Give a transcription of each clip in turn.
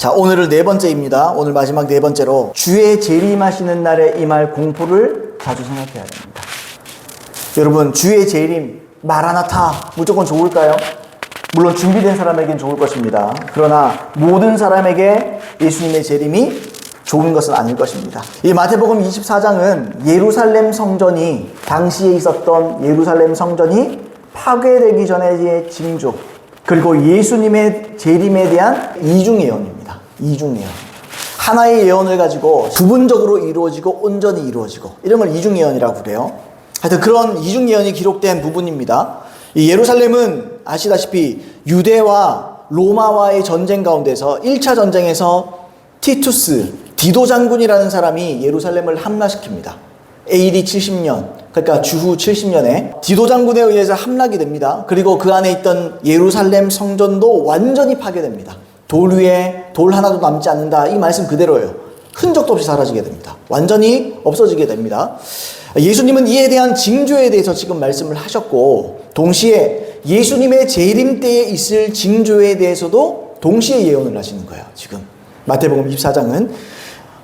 자, 오늘은 네 번째입니다. 오늘 마지막 네 번째로 주의 재림하시는 날에 임할 공포를 자주 생각해야 됩니다. 여러분, 주의 재림, 마라나타 무조건 좋을까요? 물론 준비된 사람에겐 좋을 것입니다. 그러나 모든 사람에게 예수님의 재림이 좋은 것은 아닐 것입니다. 이 마태복음 24장은 예루살렘 성전이, 당시에 있었던 예루살렘 성전이 파괴되기 전의 징조, 그리고 예수님의 재림에 대한 이중 예언입니다. 이중 예언. 하나의 예언을 가지고 부분적으로 이루어지고 온전히 이루어지고, 이런 걸 이중 예언이라고 그래요. 하여튼 그런 이중 예언이 기록된 부분입니다. 이 예루살렘은 아시다시피 유대와 로마와의 전쟁 가운데서 1차 전쟁에서 티투스, 디도 장군이라는 사람이 예루살렘을 함락시킵니다. AD 70년, 그러니까 주후 70년에 디도 장군에 의해서 함락이 됩니다. 그리고 그 안에 있던 예루살렘 성전도 완전히 파괴됩니다. 돌 위에 돌 하나도 남지 않는다, 이 말씀 그대로예요. 흔적도 없이 사라지게 됩니다. 완전히 없어지게 됩니다. 예수님은 이에 대한 징조에 대해서 지금 말씀을 하셨고, 동시에 예수님의 재림 때에 있을 징조에 대해서도 동시에 예언을 하시는 거예요. 지금 마태복음 24장은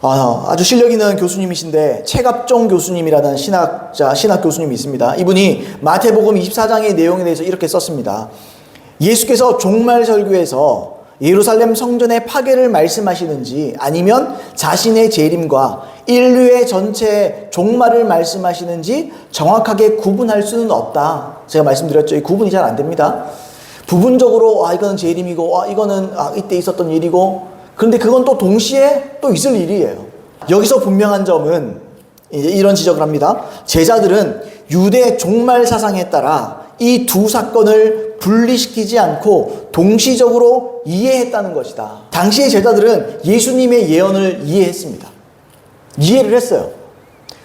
아주 실력 있는 교수님이신데, 최갑종 교수님이라는 신학 교수님이 있습니다. 이분이 마태복음 24장의 내용에 대해서 이렇게 썼습니다. 예수께서 종말 설교에서 예루살렘 성전의 파괴를 말씀하시는지, 아니면 자신의 재림과 인류의 전체 종말을 말씀하시는지 정확하게 구분할 수는 없다. 제가 말씀드렸죠. 이 구분이 잘 안 됩니다. 부분적으로 이거는 재림이고, 이거는 이때 있었던 일이고, 그런데 그건 또 동시에 또 있을 일이에요. 여기서 분명한 점은 이제 이런 지적을 합니다. 제자들은 유대 종말 사상에 따라 이 두 사건을 분리시키지 않고 동시적으로 이해했다는 것이다. 당시의 제자들은 예수님의 예언을 이해했습니다. 이해를 했어요.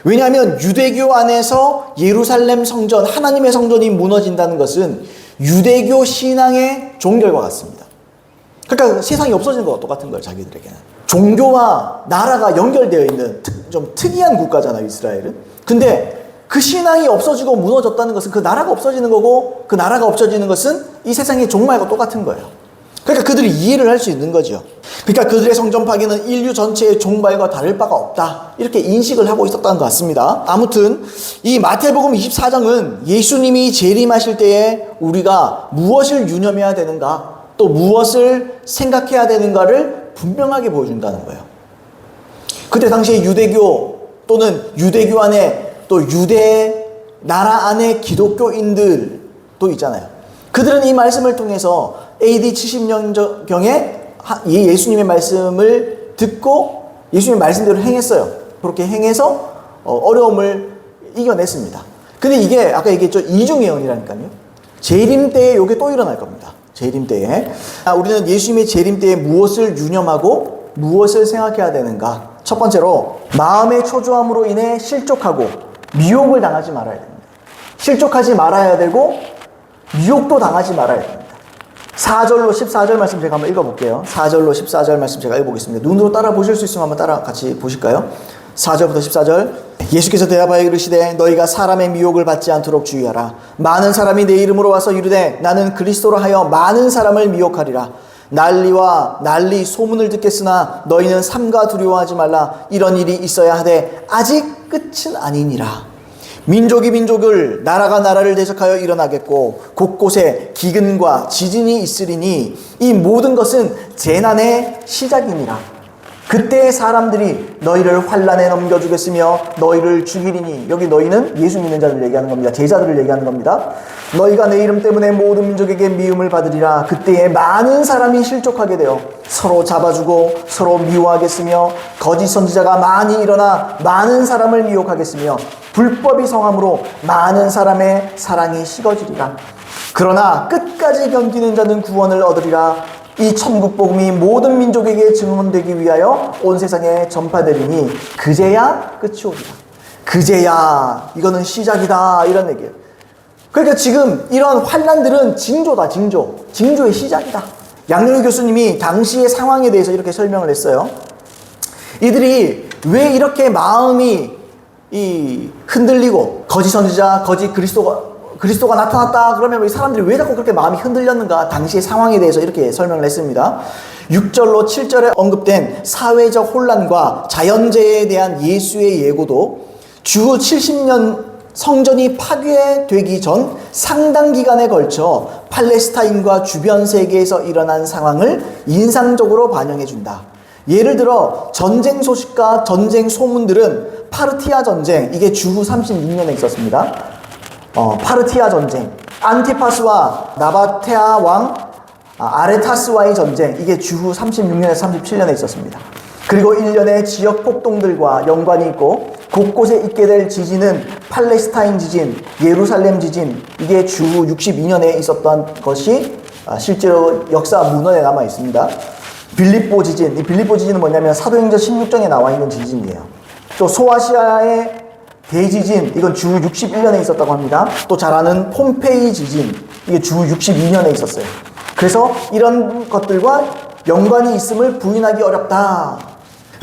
왜냐하면 유대교 안에서 예루살렘 성전, 하나님의 성전이 무너진다는 것은 유대교 신앙의 종결과 같습니다. 그러니까 세상이 없어지는 것과 똑같은 거예요, 자기들에게는. 종교와 나라가 연결되어 있는 좀 특이한 국가잖아요, 이스라엘은. 근데 그 신앙이 없어지고 무너졌다는 것은 그 나라가 없어지는 거고, 그 나라가 없어지는 것은 이 세상의 종말과 똑같은 거예요. 그러니까 그들이 이해를 할 수 있는 거죠. 그러니까 그들의 성전 파괴는 인류 전체의 종말과 다를 바가 없다, 이렇게 인식을 하고 있었다는 것 같습니다. 아무튼 이 마태복음 24장은 예수님이 재림하실 때에 우리가 무엇을 유념해야 되는가, 또 무엇을 생각해야 되는가를 분명하게 보여준다는 거예요. 그때 당시에 유대교 또는 유대교 안에 또 유대 나라 안에 기독교인들도 있잖아요. 그들은 이 말씀을 통해서 AD 70년경에 예수님의 말씀을 듣고 예수님의 말씀대로 행했어요. 그렇게 행해서 어려움을 이겨냈습니다. 근데 이게 아까 얘기했죠, 이중 예언이라니까요. 재림 때에 이게 또 일어날 겁니다. 재림 때에 우리는 예수님의 재림 때에 무엇을 유념하고 무엇을 생각해야 되는가. 첫 번째로, 마음의 초조함으로 인해 실족하고 미혹을 당하지 말아야 됩니다. 실족하지 말아야 되고 미혹도 당하지 말아야 됩니다. 4절로 14절 말씀 제가 한번 읽어볼게요. 4절로 14절 말씀 제가 읽어보겠습니다. 눈으로 따라 보실 수 있으면 한번 따라 같이 보실까요? 4절부터 14절. 예수께서 대답하여 이르시되 너희가 사람의 미혹을 받지 않도록 주의하라. 많은 사람이 내 이름으로 와서 이르되 나는 그리스도라 하여 많은 사람을 미혹하리라. 난리와 난리 소문을 듣겠으나 너희는 삼가 두려워하지 말라. 이런 일이 있어야 하되 아직 끝은 아니니라. 민족이 민족을, 나라가 나라를 대적하여 일어나겠고 곳곳에 기근과 지진이 있으리니 이 모든 것은 재난의 시작이니라. 그때 사람들이 너희를 환난에 넘겨주겠으며 너희를 죽이리니, 여기 너희는 예수 믿는 자들을 얘기하는 겁니다. 제자들을 얘기하는 겁니다. 너희가 내 이름 때문에 모든 민족에게 미움을 받으리라. 그때에 많은 사람이 실족하게 되어 서로 잡아주고 서로 미워하겠으며 거짓 선지자가 많이 일어나 많은 사람을 미혹하겠으며 불법이 성함으로 많은 사람의 사랑이 식어지리라. 그러나 끝까지 견디는 자는 구원을 얻으리라. 이 천국 복음이 모든 민족에게 증언되기 위하여 온 세상에 전파되리니 그제야 끝이 오리라. 그제야, 이거는 시작이다, 이런 얘기예요. 그러니까 지금 이런 환난들은 징조다, 징조의 시작이다. 양용희 교수님이 당시의 상황에 대해서 이렇게 설명을 했어요. 이들이 왜 이렇게 마음이 흔들리고 거짓 선지자, 거짓 그리스도가 나타났다 그러면 이 사람들이 왜 자꾸 그렇게 마음이 흔들렸는가? 당시의 상황에 대해서 이렇게 설명을 했습니다. 6절로 7절에 언급된 사회적 혼란과 자연재해에 대한 예수의 예고도 주 70년 성전이 파괴되기 전 상당 기간에 걸쳐 팔레스타인과 주변 세계에서 일어난 상황을 인상적으로 반영해 준다. 예를 들어 전쟁 소식과 전쟁 소문들은 파르티아 전쟁, 이게 주후 36년에 있었습니다. 파르티아 전쟁, 안티파스와 나바테아 왕 아레타스와의 전쟁, 이게 주후 36년에서 37년에 있었습니다. 그리고 일련의 지역 폭동들과 연관이 있고 곳곳에 있게 될 지진은 팔레스타인 지진, 예루살렘 지진, 이게 주후 62년에 있었던 것이 실제로 역사 문헌에 남아 있습니다. 빌립보 지진, 이 빌립보 지진은 뭐냐면 사도행전 16장에 나와 있는 지진이에요. 또 소아시아의 대지진, 이건 주 61년에 있었다고 합니다. 또 잘 아는 폼페이 지진, 이게 주 62년에 있었어요. 그래서 이런 것들과 연관이 있음을 부인하기 어렵다.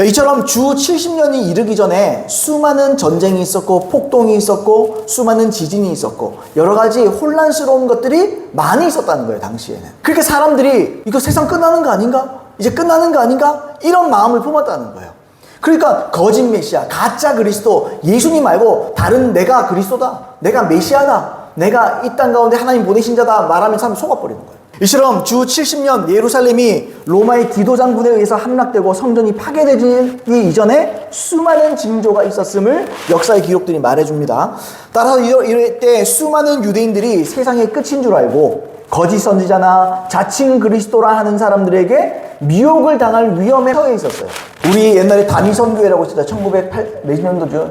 이처럼 주 70년이 이르기 전에 수많은 전쟁이 있었고 폭동이 있었고 수많은 지진이 있었고 여러 가지 혼란스러운 것들이 많이 있었다는 거예요, 당시에는. 그렇게 사람들이 이거 세상 끝나는 거 아닌가? 이제 끝나는 거 아닌가? 이런 마음을 품었다는 거예요. 그러니까 거짓 메시아, 가짜 그리스도, 예수님 말고 다른 내가 그리스도다, 내가 메시아다, 내가 이 땅 가운데 하나님 보내신 자다 말하면 사람이 속아버리는 거예요. 이처럼 주 70년 예루살렘이 로마의 디도 장군에 의해서 함락되고 성전이 파괴되기 이전에 수많은 징조가 있었음을 역사의 기록들이 말해줍니다. 따라서 이럴 때 수많은 유대인들이 세상의 끝인 줄 알고 거짓 선지자나 자칭 그리스도라 하는 사람들에게 미혹을 당할 위험에 처해 있었어요. 우리 옛날에 다미선교회라고 했었죠. 1908 몇 년도죠?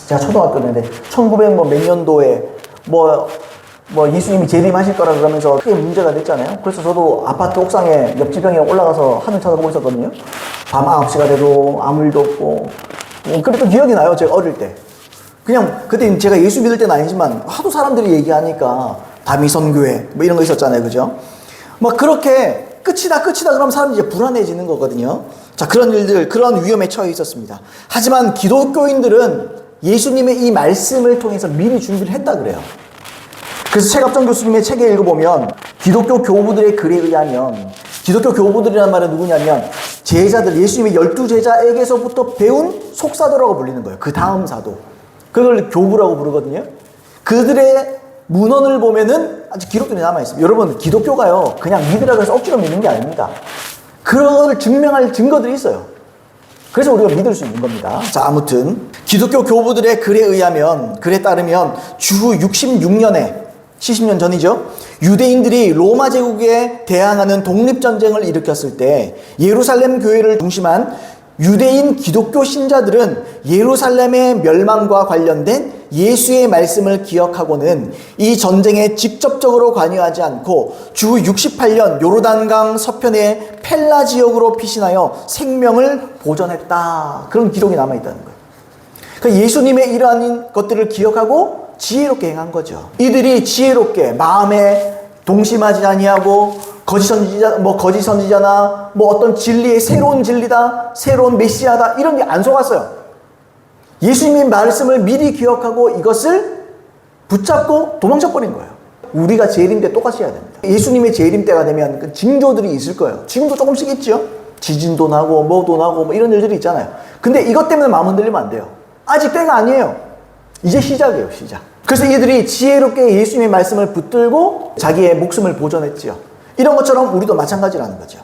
제가 초등학교 때인데 1900 몇 년도에 예수님이 재림하실 거라 그러면서 크게 문제가 됐잖아요. 그래서 저도 아파트 옥상에 옆집 형이랑 올라가서 하늘 쳐다보고 있었거든요. 밤 9시가 돼도 아무 일도 없고. 그랬던 기억이 나요, 제가 어릴 때. 그냥 그때 제가 예수 믿을 때는 아니지만 하도 사람들이 얘기하니까 다미선교회 이런 거 있었잖아요, 그죠? 그렇게 끝이다 그러면 사람들이 이제 불안해지는 거거든요. 자, 그런 일들, 그런 위험에 처해 있었습니다. 하지만 기독교인들은 예수님의 이 말씀을 통해서 미리 준비를 했다 그래요. 그래서 최갑정 교수님의 책에 읽어보면 기독교 교부들의 글에 의하면, 기독교 교부들이라는 말은 누구냐면 제자들, 예수님의 12제자에게서부터 배운 속사도라고 불리는 거예요. 그 다음 사도, 그걸 교부라고 부르거든요. 그들의 문헌을 보면은 아직 기록들이 남아있습니다. 여러분, 기독교가요 그냥 믿으라고 해서 억지로 믿는 게 아닙니다. 그런 걸 증명할 증거들이 있어요. 그래서 우리가 믿을 수 있는 겁니다. 자, 아무튼 기독교 교부들의 글에 따르면 주후 66년에 70년 전이죠. 유대인들이 로마 제국에 대항하는 독립전쟁을 일으켰을 때 예루살렘 교회를 중심한 유대인 기독교 신자들은 예루살렘의 멸망과 관련된 예수의 말씀을 기억하고는 이 전쟁에 직접적으로 관여하지 않고 주 68년 요르단강 서편의 펠라 지역으로 피신하여 생명을 보존했다. 그런 기록이 남아있다는 거예요. 그러니까 예수님의 이러한 것들을 기억하고 지혜롭게 행한 거죠. 이들이 지혜롭게 마음에 동심하지 아니하고 거짓 선지자나 어떤 진리의 새로운 진리다, 새로운 메시아다, 이런 게 안 속았어요. 예수님의 말씀을 미리 기억하고 이것을 붙잡고 도망쳐버린 거예요. 우리가 재림 때 똑같이 해야 됩니다. 예수님의 재림 때가 되면 그 징조들이 있을 거예요. 지금도 조금씩 있죠. 지진도 나고 뭐도 나고 이런 일들이 있잖아요. 근데 이것 때문에 마음 흔들리면 안 돼요. 아직 때가 아니에요. 이제 시작이에요, 시작. 그래서 이들이 지혜롭게 예수님의 말씀을 붙들고 자기의 목숨을 보존했지요. 이런 것처럼 우리도 마찬가지라는 거죠.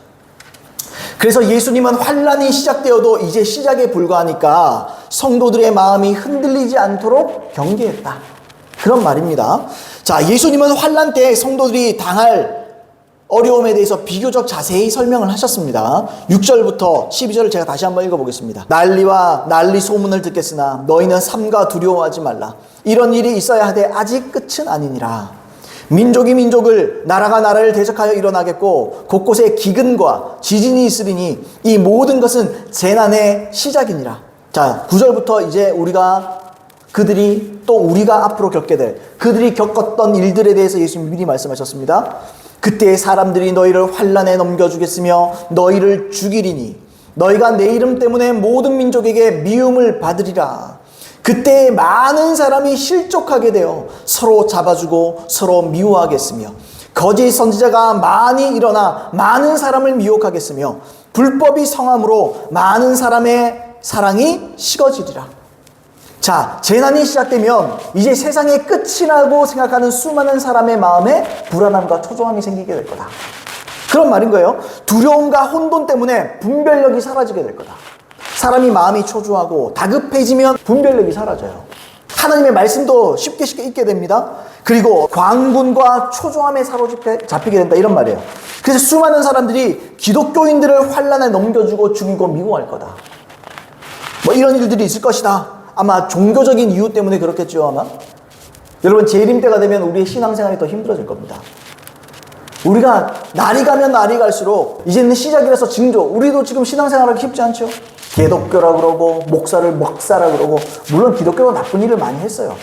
그래서 예수님은 환란이 시작되어도 이제 시작에 불과하니까 성도들의 마음이 흔들리지 않도록 경계했다. 그런 말입니다. 자, 예수님은 환란 때 성도들이 당할 어려움에 대해서 비교적 자세히 설명을 하셨습니다. 6절부터 12절을 제가 다시 한번 읽어보겠습니다. 난리와 난리 소문을 듣겠으나 너희는 삼가 두려워하지 말라. 이런 일이 있어야 하되 아직 끝은 아니니라. 민족이 민족을, 나라가 나라를 대적하여 일어나겠고 곳곳에 기근과 지진이 있으리니 이 모든 것은 재난의 시작이니라. 자, 9절부터 이제 우리가 앞으로 겪게 될, 그들이 겪었던 일들에 대해서 예수님이 미리 말씀하셨습니다. 그때 사람들이 너희를 환난에 넘겨주겠으며 너희를 죽이리니 너희가 내 이름 때문에 모든 민족에게 미움을 받으리라. 그때 많은 사람이 실족하게 되어 서로 잡아주고 서로 미워하겠으며 거짓 선지자가 많이 일어나 많은 사람을 미혹하겠으며 불법이 성함으로 많은 사람의 사랑이 식어지리라. 자, 재난이 시작되면 이제 세상의 끝이라고 생각하는 수많은 사람의 마음에 불안함과 초조함이 생기게 될 거다. 그런 말인 거예요. 두려움과 혼돈 때문에 분별력이 사라지게 될 거다. 사람이 마음이 초조하고 다급해지면 분별력이 사라져요. 하나님의 말씀도 쉽게 잊게 됩니다. 그리고 광분과 초조함에 사로잡히게 된다, 이런 말이에요. 그래서 수많은 사람들이 기독교인들을 환난에 넘겨주고 죽이고 미워할 거다. 뭐 이런 일들이 있을 것이다. 아마 종교적인 이유 때문에 그렇겠죠, 아마. 여러분, 재림 때가 되면 우리의 신앙생활이 더 힘들어질 겁니다. 우리가 날이 가면 날이 갈수록 이제는 시작이라서 징조, 우리도 지금 신앙생활하기 쉽지 않죠. 개독교라 그러고 목사를 먹사라 그러고, 물론 기독교가 나쁜 일을 많이 했어요.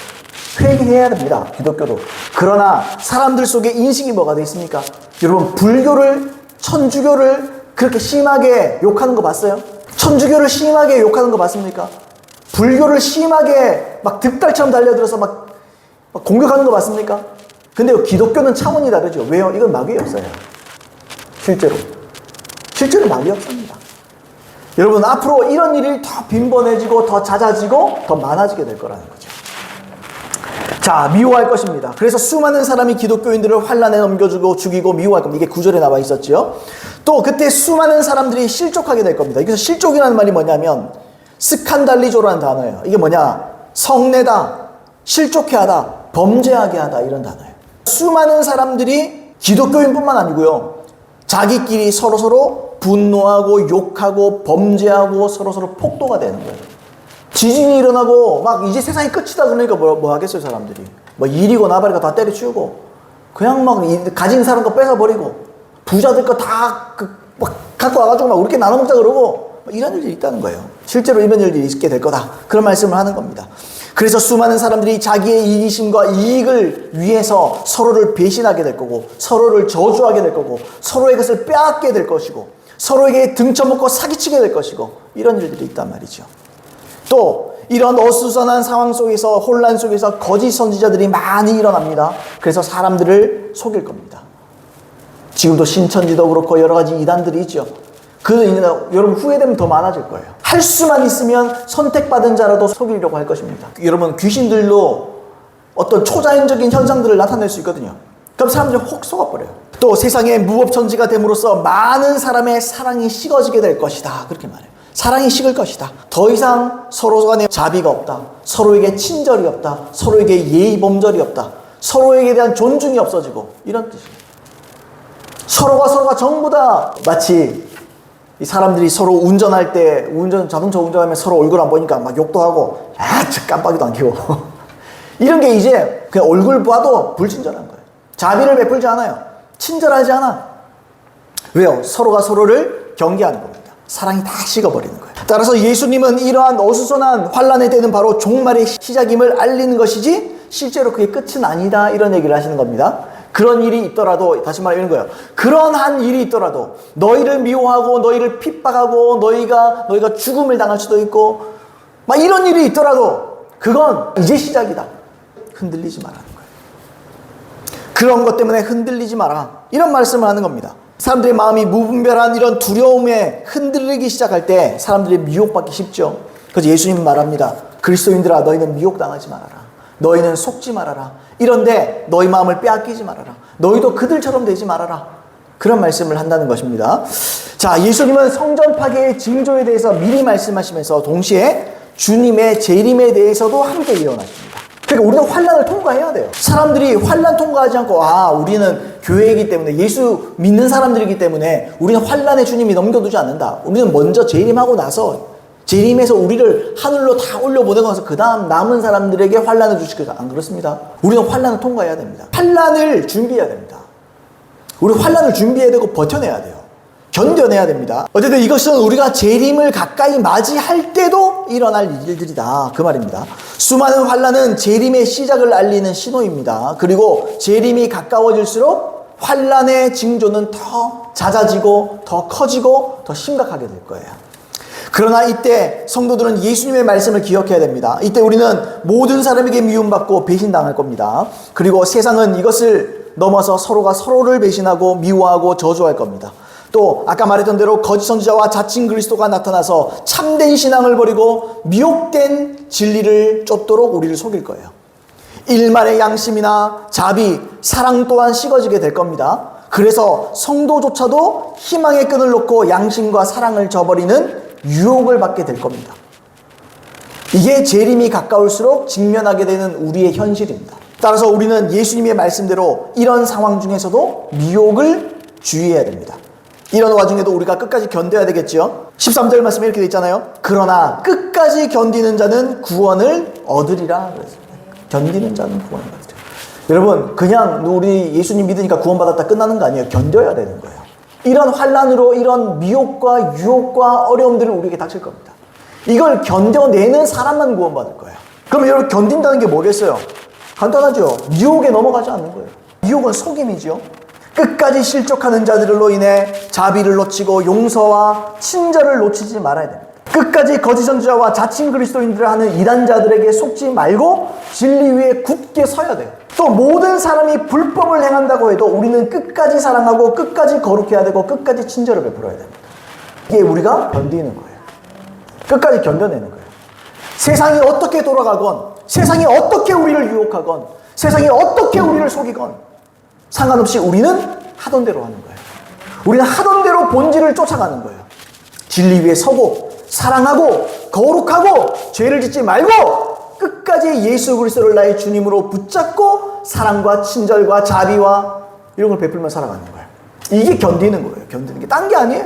회개해야 됩니다, 기독교도. 그러나 사람들 속에 인식이 뭐가 돼 있습니까? 여러분, 불교를, 천주교를 그렇게 심하게 욕하는 거 봤어요? 천주교를 심하게 욕하는 거 봤습니까? 불교를 심하게 막 득달처럼 달려들어서 막 공격하는 거 봤습니까? 근데 기독교는 차원이 다르죠. 왜요? 이건 마귀의 역사예요. 실제로 마귀의 역사입니다. 여러분, 앞으로 이런 일이 더 빈번해지고 더 잦아지고 더 많아지게 될 거라는 거죠. 자, 미워할 것입니다. 그래서 수많은 사람이 기독교인들을 환난에 넘겨주고 죽이고 미워할 겁니다. 이게 9절에 나와 있었죠. 또 그때 수많은 사람들이 실족하게 될 겁니다. 여기서 실족이라는 말이 뭐냐면 스칸달리조라는 단어예요. 이게 뭐냐? 성내다, 실족해 하다, 범죄하게 하다, 이런 단어예요. 수많은 사람들이 기독교인뿐만 아니고요, 자기끼리 서로서로 분노하고 욕하고 범죄하고 서로서로 폭도가 되는 거예요. 지진이 일어나고 막 이제 세상이 끝이다 그러니까 뭐 하겠어요, 사람들이. 뭐 일이고 나발이고 다 때려치우고 그냥 막 가진 사람 거 뺏어버리고 부자들 거 다 막 갖고 와가지고 막 우리끼리 나눠 먹자 그러고 이런 일들이 있다는 거예요. 실제로 이런 일들이 있게 될 거다, 그런 말씀을 하는 겁니다. 그래서 수많은 사람들이 자기의 이기심과 이익을 위해서 서로를 배신하게 될 거고, 서로를 저주하게 될 거고, 서로의 것을 빼앗게 될 것이고, 서로에게 등쳐먹고 사기치게 될 것이고, 이런 일들이 있단 말이죠. 또 이런 어수선한 상황 속에서, 혼란 속에서 거짓 선지자들이 많이 일어납니다. 그래서 사람들을 속일 겁니다. 지금도 신천지도 그렇고 여러 가지 이단들이 있죠. 여러분, 후회되면 더 많아질 거예요. 할 수만 있으면 선택받은 자라도 속이려고 할 것입니다. 여러분, 귀신들도 어떤 초자연적인 현상들을 나타낼 수 있거든요. 그럼 사람들이 혹 속아버려요. 또 세상에 무법천지가 됨으로써 많은 사람의 사랑이 식어지게 될 것이다, 그렇게 말해요. 사랑이 식을 것이다. 더 이상 서로 간에 자비가 없다. 서로에게 친절이 없다. 서로에게 예의범절이 없다. 서로에게 대한 존중이 없어지고, 이런 뜻이에요. 서로가 전부 다 마치 이 사람들이 서로 운전할 때, 자동차 운전하면 서로 얼굴 안 보니까 막 욕도 하고, 깜빡이도 안 켜고. 이런 게 이제 그냥 얼굴 봐도 불친절한 거예요. 자비를 베풀지 않아요. 친절하지 않아. 왜요? 서로가 서로를 경계하는 겁니다. 사랑이 다 식어버리는 거예요. 따라서 예수님은 이러한 어수선한 환난의 때는 바로 종말의 시작임을 알리는 것이지 실제로 그게 끝은 아니다, 이런 얘기를 하시는 겁니다. 그런 일이 있더라도, 다시 말하면 이런 거예요. 그러한 일이 있더라도 너희를 미워하고 너희를 핍박하고 너희가 죽음을 당할 수도 있고 막 이런 일이 있더라도 그건 이제 시작이다. 흔들리지 말라는 거예요. 그런 것 때문에 흔들리지 마라, 이런 말씀을 하는 겁니다. 사람들의 마음이 무분별한 이런 두려움에 흔들리기 시작할 때 사람들이 미혹받기 쉽죠. 그래서 예수님은 말합니다. 그리스도인들아, 너희는 미혹당하지 말아라. 너희는 속지 말아라. 이런데 너희 마음을 빼앗기지 말아라. 너희도 그들처럼 되지 말아라. 그런 말씀을 한다는 것입니다. 자, 예수님은 성전 파괴의 징조에 대해서 미리 말씀하시면서 동시에 주님의 재림에 대해서도 함께 예언하십니다. 그러니까 우리는 환난을 통과해야 돼요. 사람들이 환난 통과하지 않고, 우리는 교회이기 때문에, 예수 믿는 사람들이기 때문에 우리는 환난의 주님이 넘겨두지 않는다. 우리는 먼저 재림하고 나서, 재림해서 우리를 하늘로 다 올려보내고 나서 그 다음 남은 사람들에게 환난을 주시겠다, 안 그렇습니다. 우리는 환난을 통과해야 됩니다. 환난을 준비해야 됩니다. 우리 환난을 준비해야 되고 버텨내야 돼요. 견뎌내야 됩니다. 어쨌든 이것은 우리가 재림을 가까이 맞이할 때도 일어날 일들이다, 그 말입니다. 수많은 환난은 재림의 시작을 알리는 신호입니다. 그리고 재림이 가까워질수록 환난의 징조는 더 잦아지고 더 커지고 더 심각하게 될 거예요. 그러나 이때 성도들은 예수님의 말씀을 기억해야 됩니다. 이때 우리는 모든 사람에게 미움받고 배신당할 겁니다. 그리고 세상은 이것을 넘어서 서로가 서로를 배신하고 미워하고 저주할 겁니다. 또 아까 말했던 대로 거짓 선지자와 자칭 그리스도가 나타나서 참된 신앙을 버리고 미혹된 진리를 쫓도록 우리를 속일 거예요. 일말의 양심이나 자비, 사랑 또한 식어지게 될 겁니다. 그래서 성도조차도 희망의 끈을 놓고 양심과 사랑을 저버리는 유혹을 받게 될 겁니다. 이게 재림이 가까울수록 직면하게 되는 우리의 현실입니다. 따라서 우리는 예수님의 말씀대로 이런 상황 중에서도 미혹을 주의해야 됩니다. 이런 와중에도 우리가 끝까지 견뎌야 되겠죠. 13절 말씀에 이렇게 되어 있잖아요. 그러나 끝까지 견디는 자는 구원을 얻으리라 그랬습니다. 견디는 자는 구원을 얻으리라. 여러분, 그냥 우리 예수님 믿으니까 구원받았다 끝나는 거 아니에요. 견뎌야 되는 거예요. 이런 환난으로 이런 미혹과 유혹과 어려움들을 우리에게 닥칠 겁니다. 이걸 견뎌내는 사람만 구원받을 거예요. 그럼 여러분, 견딘다는 게 뭐겠어요? 간단하죠. 유혹에 넘어가지 않는 거예요. 유혹은 속임이죠. 끝까지 실족하는 자들로 인해 자비를 놓치고 용서와 친절을 놓치지 말아야 됩니다. 끝까지 거짓 선지자와 자칭 그리스도인들을 하는 이단자들에게 속지 말고 진리 위에 굳게 서야 돼요. 또 모든 사람이 불법을 행한다고 해도 우리는 끝까지 사랑하고 끝까지 거룩해야 되고 끝까지 친절을 베풀어야 됩니다. 이게 우리가 견디는 거예요. 끝까지 견뎌내는 거예요. 세상이 어떻게 돌아가건, 세상이 어떻게 우리를 유혹하건, 세상이 어떻게 우리를 속이건 상관없이 우리는 하던 대로 하는 거예요. 우리는 하던 대로 본질을 쫓아가는 거예요. 진리 위에 서고 사랑하고 거룩하고 죄를 짓지 말고 끝까지 예수 그리스도를 나의 주님으로 붙잡고 사랑과 친절과 자비와 이런 걸 베풀며 살아가는 거예요. 이게 견디는 거예요. 견디는 게 딴 게 아니에요.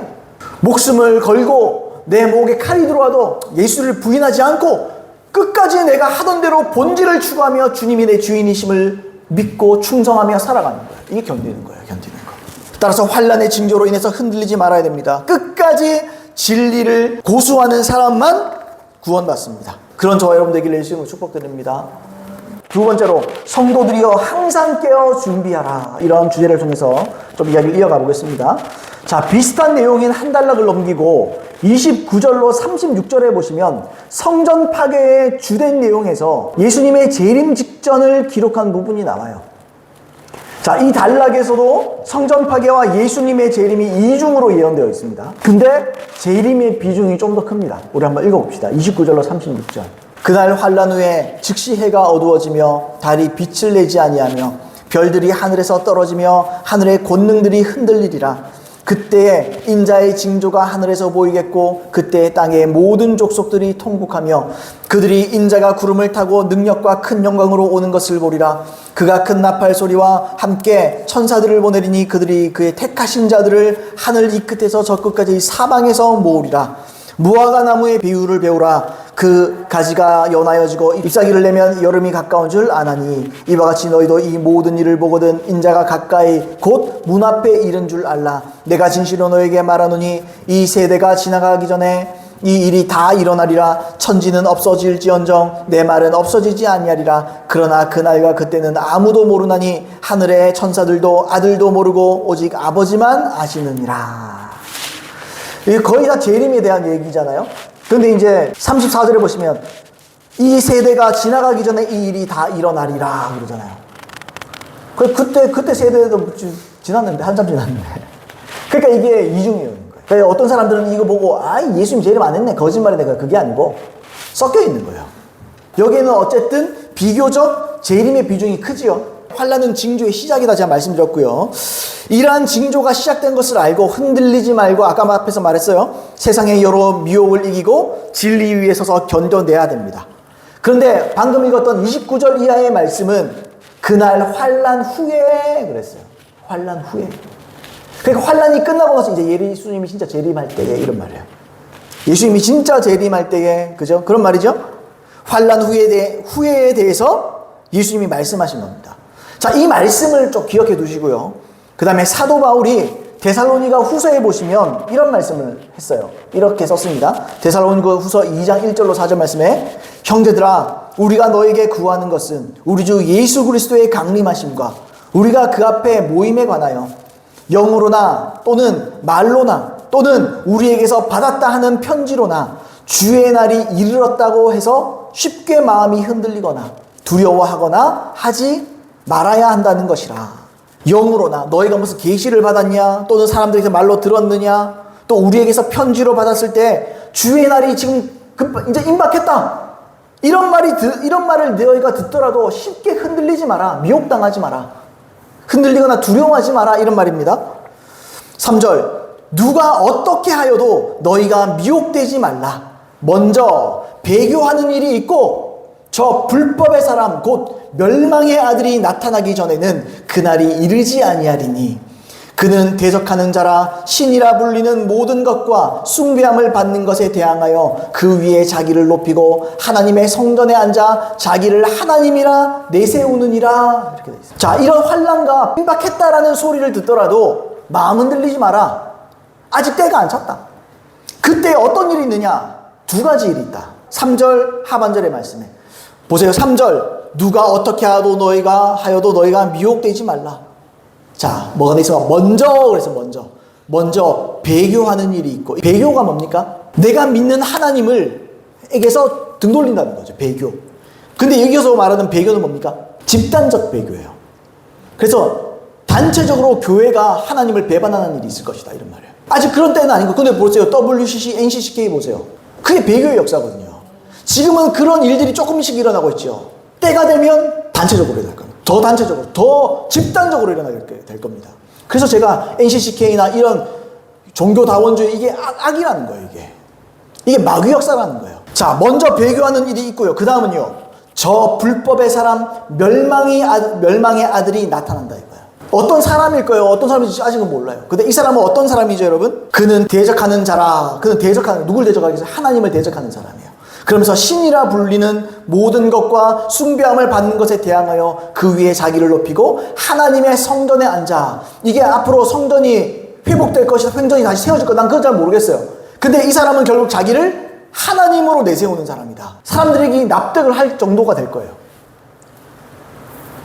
목숨을 걸고 내 목에 칼이 들어와도 예수를 부인하지 않고 끝까지 내가 하던 대로 본질을 추구하며 주님이 내 주인이심을 믿고 충성하며 살아가는 거예요. 이게 견디는 거예요. 견디는 거. 따라서 환난의 징조로 인해서 흔들리지 말아야 됩니다. 끝까지 진리를 고수하는 사람만 구원받습니다. 그런 저와 여러분 되기를 예수님으로 축복드립니다. 두 번째로, 성도들이여 항상 깨어 준비하라. 이런 주제를 통해서 좀 이야기를 이어가 보겠습니다. 자, 비슷한 내용인 한 단락을 넘기고 29절로 36절에 보시면 성전 파괴의 주된 내용에서 예수님의 재림 직전을 기록한 부분이 나와요. 자, 이 단락에서도 성전 파괴와 예수님의 재림이 이중으로 예언되어 있습니다. 근데 재림의 비중이 좀 더 큽니다. 우리 한번 읽어봅시다. 29절로 36절. 그날 환란 후에 즉시 해가 어두워지며 달이 빛을 내지 아니하며 별들이 하늘에서 떨어지며 하늘의 권능들이 흔들리리라. 그때에 인자의 징조가 하늘에서 보이겠고 그때에 땅의 모든 족속들이 통곡하며 그들이 인자가 구름을 타고 능력과 큰 영광으로 오는 것을 보리라. 그가 큰 나팔 소리와 함께 천사들을 보내리니 그들이 그의 택하신 자들을 하늘 이 끝에서 저 끝까지 사방에서 모으리라. 무화과 나무의 비유를 배우라. 그 가지가 연하여지고 잎사귀를 내면 여름이 가까운 줄 아나니 이와 같이 너희도 이 모든 일을 보거든 인자가 가까이 곧 문 앞에 이른 줄 알라. 내가 진실로 너에게 말하노니 이 세대가 지나가기 전에 이 일이 다 일어나리라. 천지는 없어질지언정 내 말은 없어지지 아니하리라. 그러나 그날과 그때는 아무도 모르나니 하늘의 천사들도 아들도 모르고 오직 아버지만 아시느니라. 이게 거의 다 재림에 대한 얘기잖아요. 그런데 이제 34절에 보시면 이 세대가 지나가기 전에 이 일이 다 일어나리라 그러잖아요. 그때 세대도 지났는데, 한참 지났는데. 그러니까 이게 이중이에요. 그러니까 어떤 사람들은 이거 보고 예수님 재림 안 했네, 거짓말이네. 그게 아니고 섞여 있는 거예요. 여기에는 어쨌든 비교적 재림의 비중이 크지요. 환난은 징조의 시작이다 제가 말씀드렸고요. 이러한 징조가 시작된 것을 알고 흔들리지 말고 아까 앞에서 말했어요. 세상의 여러 미혹을 이기고 진리 위에 서서 견뎌내야 됩니다. 그런데 방금 읽었던 29절 이하의 말씀은 그날 환난 후에 그랬어요. 환난 후에. 그러니까 환난이 끝나고 나서 이제 예수님이 진짜 재림할 때에 이런 말이에요. 예수님이 진짜 재림할 때에, 그죠? 그런 말이죠. 환난 후에에 대해서 예수님이 말씀하신 겁니다. 자, 이 말씀을 좀 기억해 두시고요. 그 다음에 사도 바울이 데살로니가 후서에 보시면 이런 말씀을 했어요. 이렇게 썼습니다. 데살로니가 후서 2장 1절로 4절 말씀에 형제들아 우리가 너에게 구하는 것은 우리 주 예수 그리스도의 강림하심과 우리가 그 앞에 모임에 관하여 영으로나 또는 말로나 또는 우리에게서 받았다 하는 편지로나 주의 날이 이르렀다고 해서 쉽게 마음이 흔들리거나 두려워하거나 하지 말아야 한다는 것이라. 영으로나 너희가 무슨 계시를 받았냐, 또는 사람들에게 말로 들었느냐, 또 우리에게서 편지로 받았을 때 주의 날이 지금 이제 임박했다, 이런 말을 너희가 듣더라도 쉽게 흔들리지 마라, 미혹당하지 마라, 흔들리거나 두려워하지 마라, 이런 말입니다. 3절, 누가 어떻게 하여도 너희가 미혹되지 말라. 먼저 배교하는 일이 있고 저 불법의 사람 곧 멸망의 아들이 나타나기 전에는 그날이 이르지 아니하리니 그는 대적하는 자라 신이라 불리는 모든 것과 숭배함을 받는 것에 대항하여 그 위에 자기를 높이고 하나님의 성전에 앉아 자기를 하나님이라 내세우느니라. 이렇게 돼 있어요. 자, 이런 환난과 임박했다라는 소리를 듣더라도 마음 흔들리지 마라. 아직 때가 안 찼다. 그때 어떤 일이 있느냐? 두 가지 일이 있다. 3절 하반절의 말씀에 보세요. 3절, 누가 어떻게 하여도 너희가 미혹되지 말라. 자, 뭐가 돼 있어? 그래서 먼저 배교하는 일이 있고, 배교가 뭡니까? 내가 믿는 하나님에게서 등 돌린다는 거죠. 배교. 근데 여기서 말하는 배교는 뭡니까? 집단적 배교예요. 그래서 단체적으로 교회가 하나님을 배반하는 일이 있을 것이다, 이런 말이에요. 아직 그런 때는 아니고, 근데 보세요. WCC, NCCK 보세요. 그게 배교의 역사거든요. 지금은 그런 일들이 조금씩 일어나고 있죠. 때가 되면 단체적으로 일어날 겁니다. 더 단체적으로, 더 집단적으로 일어나게 될 겁니다. 그래서 제가 NCCK나 이런 종교다원주의, 이게 악이라는 거예요, 이게 마귀 역사라는 거예요. 자, 먼저 배교하는 일이 있고요. 그 다음은요, 저 불법의 사람, 멸망의 아들이 나타난다, 이거예요. 어떤 사람일 거예요? 어떤 사람인지 아직은 몰라요. 근데 이 사람은 어떤 사람이죠, 여러분? 그는 대적하는 자라. 누굴 대적하기 위해서? 하나님을 대적하는 사람이에요. 그러면서 신이라 불리는 모든 것과 숭배함을 받는 것에 대항하여 그 위에 자기를 높이고 하나님의 성전에 앉아. 이게 앞으로 성전이 회복될 것이다, 성전이 다시 세워질 것이다, 난 그건 잘 모르겠어요. 근데 이 사람은 결국 자기를 하나님으로 내세우는 사람이다. 사람들에게 납득을 할 정도가 될 거예요.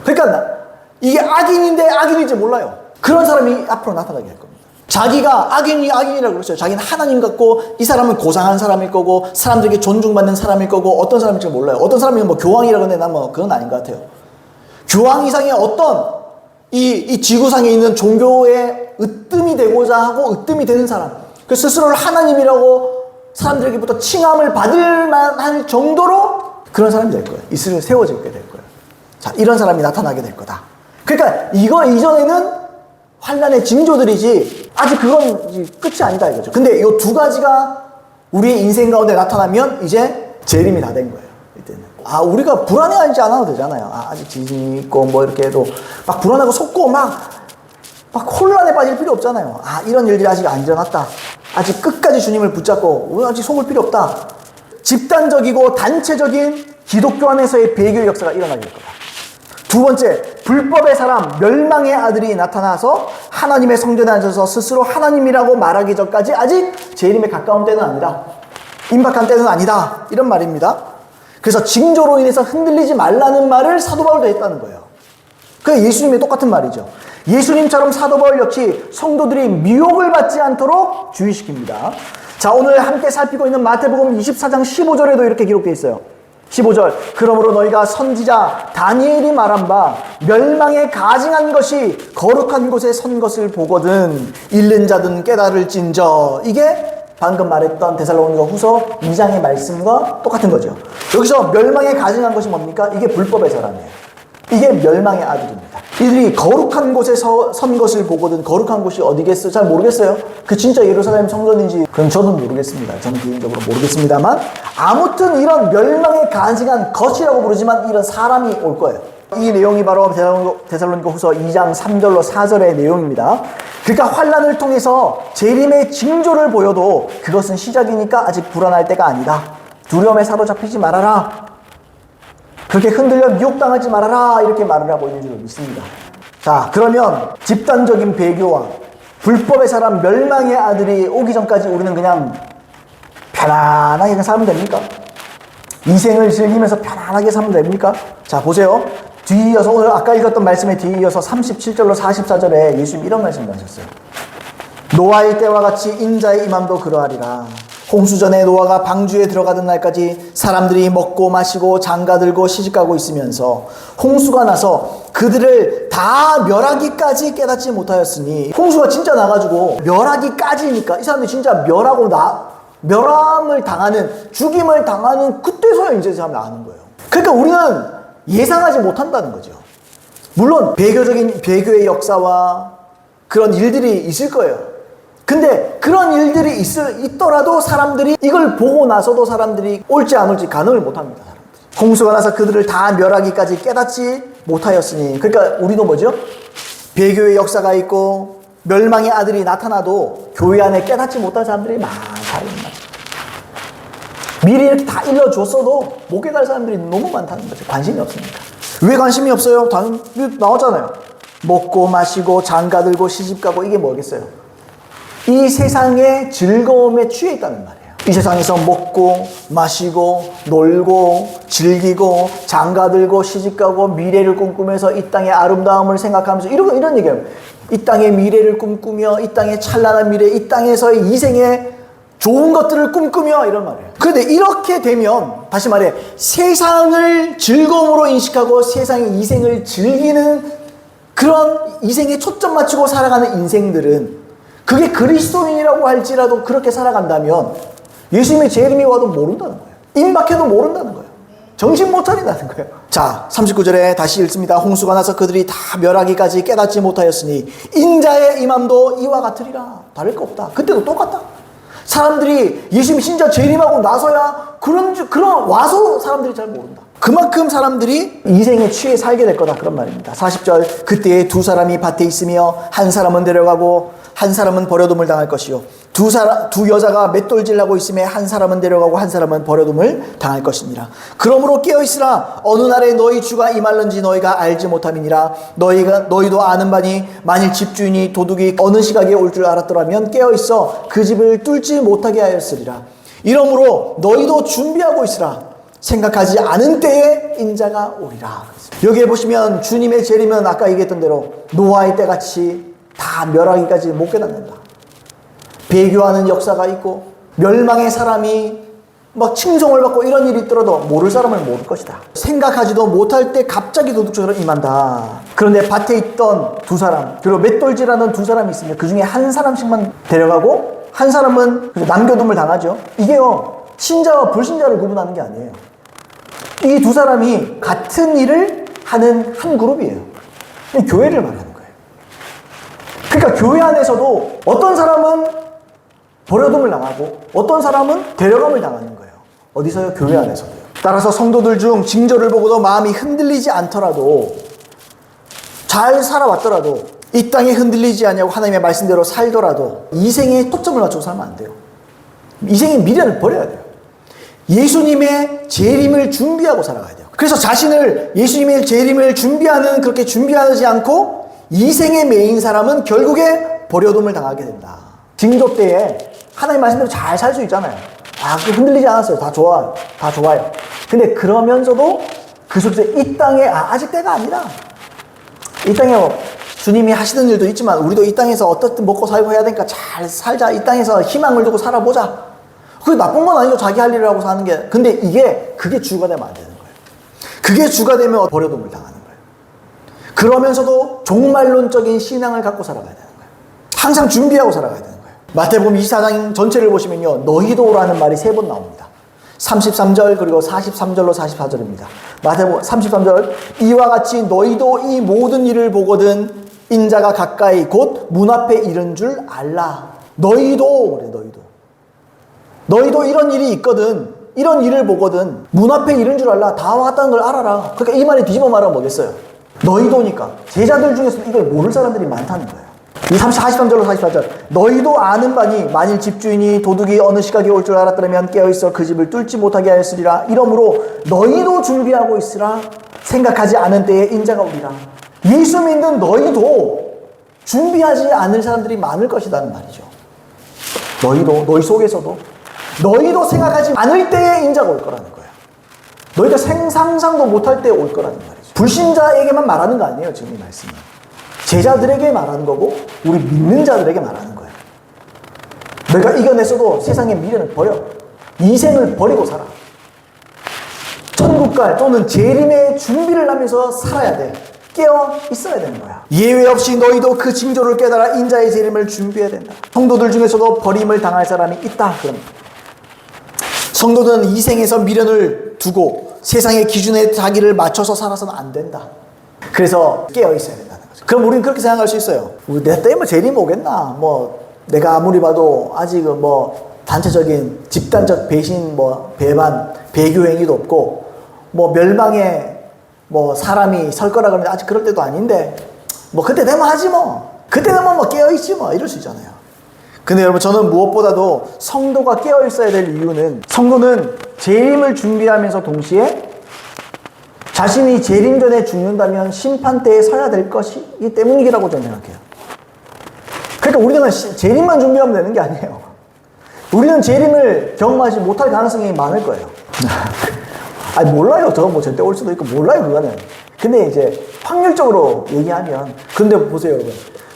그러니까 이게 악인인데 악인인지 몰라요. 그런 사람이 앞으로 나타나게 할 겁니다. 자기가 악인이라고 그랬어요. 자기는 하나님 같고, 이 사람은 고상한 사람일 거고, 사람들에게 존중받는 사람일 거고, 어떤 사람일지 몰라요. 어떤 사람이 뭐 교황이라고 하는데 난 뭐 그건 아닌 것 같아요. 교황 이상의 어떤 이 지구상에 있는 종교에 으뜸이 되고자 하고 으뜸이 되는 사람, 그 스스로를 하나님이라고 사람들에게부터 칭함을 받을 만할 정도로 그런 사람이 될 거예요. 이스라엘 세워지게 될 거예요. 자, 이런 사람이 나타나게 될 거다. 그러니까 이거 이전에는 환난의 징조들이지 아직 그건 끝이 아니다, 이거죠. 근데 이 두 가지가 우리의 인생 가운데 나타나면 이제 재림이 다 된 거예요. 이때는. 우리가 불안해하지 않아도 되잖아요. 아직 지진이 있고 뭐 이렇게 해도 막 불안하고 속고 막 혼란에 빠질 필요 없잖아요. 이런 일들이 아직 안 일어났다. 아직 끝까지 주님을 붙잡고 아직 속을 필요 없다. 집단적이고 단체적인 기독교 안에서의 배교의 역사가 일어나게 될 거다. 두 번째, 불법의 사람, 멸망의 아들이 나타나서 하나님의 성전에 앉아서 스스로 하나님이라고 말하기 전까지 아직 재림에 가까운 때는 아니다. 임박한 때는 아니다. 이런 말입니다. 그래서 징조로 인해서 흔들리지 말라는 말을 사도 바울도 했다는 거예요. 그게 예수님의 똑같은 말이죠. 예수님처럼 사도 바울 역시 성도들이 미혹을 받지 않도록 주의시킵니다. 자, 오늘 함께 살피고 있는 마태복음 24장 15절에도 이렇게 기록되어 있어요. 15절, 그러므로 너희가 선지자 다니엘이 말한 바 멸망에 가증한 것이 거룩한 곳에 선 것을 보거든 잃는 자든 깨달을진저. 이게 방금 말했던 데살로니가 후서 2장의 말씀과 똑같은 거죠. 여기서 멸망에 가증한 것이 뭡니까? 이게 불법의 사람이에요. 이게 멸망의 아들입니다. 이들이 거룩한 곳에 선 것을 보거든. 거룩한 곳이 어디겠어요? 잘 모르겠어요. 그 진짜 예루살렘 성전인지 그건 저도 모르겠습니다. 저는 개인적으로 모르겠습니다만, 아무튼 이런 멸망에 가증한 것이라고 부르지만 이런 사람이 올 거예요. 이 내용이 바로 데살로니가 후서 2장 3절로 4절의 내용입니다. 그러니까 환난을 통해서 재림의 징조를 보여도 그것은 시작이니까 아직 불안할 때가 아니다. 두려움에 사로잡히지 말아라. 그렇게 흔들려 미혹당하지 말아라. 이렇게 말을 하고 있는 줄 믿습니다. 자, 그러면 집단적인 배교와 불법의 사람, 멸망의 아들이 오기 전까지 우리는 그냥 편안하게 그냥 살면 됩니까? 인생을 즐기면서 편안하게 살면 됩니까? 자, 보세요. 뒤이어서 오늘 아까 읽었던 말씀에 뒤이어서 37절로 44절에 예수님 이런 말씀을 하셨어요. 노아의 때와 같이 인자의 임함도 그러하리라. 홍수전에 노아가 방주에 들어가던 날까지 사람들이 먹고 마시고 장가들고 시집가고 있으면서 홍수가 나서 그들을 다 멸하기까지 깨닫지 못하였으니, 홍수가 진짜 나가지고 멸하기까지니까 이 사람들이 진짜 멸함을 당하는, 죽임을 당하는 그때서야 이제 사람이 아는 거예요. 그러니까 우리는 예상하지 못한다는 거죠. 물론 배교의 역사와 그런 일들이 있을 거예요. 근데 그런 일들이 있더라도 사람들이 이걸 보고 나서도 사람들이 올지 안 올지 가늠을 못합니다. 사람들이. 홍수가 나서 그들을 다 멸하기까지 깨닫지 못하였으니, 그러니까 우리도 뭐죠? 배교의 역사가 있고 멸망의 아들이 나타나도 교회 안에 깨닫지 못한 사람들이 많다는 거죠. 미리 이렇게 다 일러줬어도 못 깨달을 사람들이 너무 많다는 거죠. 관심이 없으니까. 왜 관심이 없어요? 나오잖아요. 먹고 마시고 장가들고 시집가고, 이게 뭐겠어요? 이 세상의 즐거움에 취해 있다는 말이에요. 이 세상에서 먹고 마시고 놀고 즐기고 장가들고 시집가고 미래를 꿈꾸면서 이 땅의 아름다움을 생각하면서 이런 얘기예요. 이 땅의 미래를 꿈꾸며, 이 땅의 찬란한 미래, 이 땅에서의 이생의 좋은 것들을 꿈꾸며, 이런 말이에요. 그런데 이렇게 되면, 다시 말해, 세상을 즐거움으로 인식하고 세상의 이생을 즐기는 그런 이생에 초점 맞추고 살아가는 인생들은, 그게 그리스도인이라고 할지라도 그렇게 살아간다면 예수님의 재림이 와도 모른다는 거예요. 임박해도 모른다는 거예요. 정신 못 차린다는 거예요. 자, 39절에 다시 읽습니다. 홍수가 나서 그들이 다 멸하기까지 깨닫지 못하였으니 인자의 임함도 이와 같으리라. 다를 거 없다. 그때도 똑같다. 사람들이 예수님이 진짜 재림하고 나서야 와서 사람들이 잘 모른다. 그만큼 사람들이 이생에 취해 살게 될 거다, 그런 말입니다. 40절, 그때에 두 사람이 밭에 있으며 한 사람은 데려가고 한 사람은 버려둠을 당할 것이요, 두 여자가 맷돌질하고 있음에 한 사람은 데려가고 한 사람은 버려둠을 당할 것이니라. 그러므로 깨어있으라. 어느 날에 너희 주가 임할는지 너희가 알지 못함이니라. 너희도 아는 바니 만일 집주인이 도둑이 어느 시각에 올 줄 알았더라면 깨어있어 그 집을 뚫지 못하게 하였으리라. 이러므로 너희도 준비하고 있으라. 생각하지 않은 때에 인자가 오리라. 여기에 보시면 주님의 재림은 아까 얘기했던 대로 노아의 때같이 다 멸하기까지 못 깨닫는다. 배교하는 역사가 있고 멸망의 사람이 막 칭송을 받고 이런 일이 있더라도 모를 사람은 모를 것이다. 생각하지도 못할 때 갑자기 도둑처럼 임한다. 그런데 밭에 있던 두 사람, 그리고 맷돌질하는 두 사람이 있으면 그 중에 한 사람씩만 데려가고 한 사람은 남겨둠을 당하죠. 이게요, 신자와 불신자를 구분하는 게 아니에요. 이 두 사람이 같은 일을 하는 한 그룹이에요. 교회를 말하는 거예요. 그러니까 교회 안에서도 어떤 사람은 버려둠을 당하고 어떤 사람은 데려감을 당하는 거예요. 어디서요? 교회 안에서도요. 따라서 성도들 중 징조를 보고도 마음이 흔들리지 않더라도, 잘 살아왔더라도, 이 땅에 흔들리지 않냐고 하나님의 말씀대로 살더라도 이생에 초점을 맞추고 살면 안 돼요. 이생의 미련을 버려야 돼요. 예수님의 재림을 준비하고 살아가야 돼요. 그래서 자신을 예수님의 재림을 그렇게 준비하지 않고 이생에 매인 사람은 결국에 버려둠을 당하게 된다. 징조 때에 하나님 말씀대로 잘 살 수 있잖아요. 흔들리지 않았어요. 다 좋아요. 근데 그러면서도 그 속에서 이 땅에 아직 때가 아니라, 이 땅에 주님이 하시던 일도 있지만 우리도 이 땅에서 어떻든 먹고 살고 해야 되니까 잘 살자. 이 땅에서 희망을 두고 살아보자. 그게 나쁜 건 아니죠. 자기 할 일을 하고 사는 게. 근데 그게 주가 되면 안 되는 거예요. 그게 주가 되면 버려둠을 당하는 거예요. 그러면서도 종말론적인 신앙을 갖고 살아가야 되는 거예요. 항상 준비하고 살아가야 되는 거예요. 마태복음 24장 전체를 보시면요, 너희도라는 말이 3번 나옵니다. 33절 그리고 43절로 44절입니다. 마태복음 33절, 이와 같이 너희도 이 모든 일을 보거든 인자가 가까이 곧 문 앞에 이른 줄 알라. 너희도 이런 일이 있거든, 이런 일을 보거든 문 앞에 이른 줄 알라. 다 왔다는 걸 알아라. 그러니까 이 말이 뒤집어 말하면 뭐겠어요? 너희도니까 제자들 중에서 이걸 모를 사람들이 많다는 거예요. 이 43절로 44절, 너희도 아는 바니 만일 집주인이 도둑이 어느 시각에 올 줄 알았더라면 깨어있어 그 집을 뚫지 못하게 하였으리라. 이러므로 너희도 준비하고 있으라. 생각하지 않은 때에 인자가 오리라. 예수 믿는 너희도 준비하지 않을 사람들이 많을 것이라는 말이죠. 너희 속에서도 너희도 생각하지 않을 때에 인자가 올 거라는 거예요. 너희가 상상도 못할 때에 올 거라는 말이죠. 불신자에게만 말하는 거 아니에요. 지금 이 말씀은 제자들에게 말하는 거고 우리 믿는 자들에게 말하는 거예요. 내가 이겨냈어도 세상의 미련을 버려. 이생을 버리고 살아. 천국갈 또는 재림의 준비를 하면서 살아야 돼. 깨어 있어야 되는 거야. 예외 없이 너희도 그 징조를 깨달아 인자의 재림을 준비해야 된다. 성도들 중에서도 버림을 당할 사람이 있다. 그럼 성도들은 이 생에서 미련을 두고 세상의 기준에 자기를 맞춰서 살아서는 안 된다. 그래서 깨어 있어야 된다는 거죠. 그럼 우리는 그렇게 생각할 수 있어요. 내 때문에 재림 오겠나? 내가 아무리 봐도 아직은 단체적인 집단적 배신, 배반, 배교 행위도 없고, 멸망에 사람이 설 거라 그러는데 아직 그럴 때도 아닌데, 그때 되면 하지 그때 되면 깨어있지 이럴 수 있잖아요. 근데 여러분, 저는 무엇보다도 성도가 깨어있어야 될 이유는, 성도는 재림을 준비하면서 동시에 자신이 재림 전에 죽는다면 심판대에 서야 될 것이기 때문이라고 저는 생각해요. 그러니까 우리는 재림만 준비하면 되는 게 아니에요. 우리는 재림을 경험하지 못할 가능성이 많을 거예요. 몰라요. 더 절대 올 수도 있고, 몰라요, 그거는. 근데 이제 확률적으로 얘기하면, 근데 보세요, 여러분.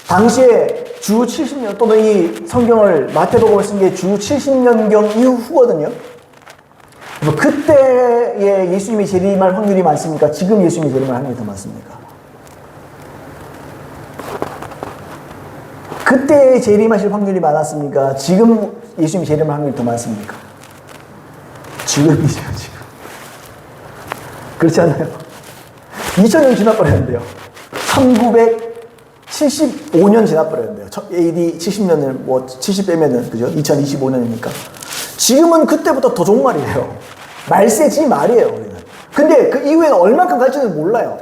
당시에 주 70년, 또는 이 성경을 마태복음을 쓴 게 주 70년경 이후거든요. 그때에 예수님이 재림할 확률이 많습니까? 지금 예수님이 재림할 확률이 더 많습니까? 그때 재림하실 확률이 많았습니까? 지금 예수님이 재림할 확률이 더 많습니까? 지금이죠, 지금. 그렇지 않나요? 2000년 지나버렸는데요. 1975년 지나버렸는데요. AD 70년을 70 빼면은, 그죠? 2025년이니까. 지금은 그때보다 더 좋은 말이에요. 말세지 말이에요, 우리는. 근데 그 이후에는 얼만큼 갈지는 몰라요.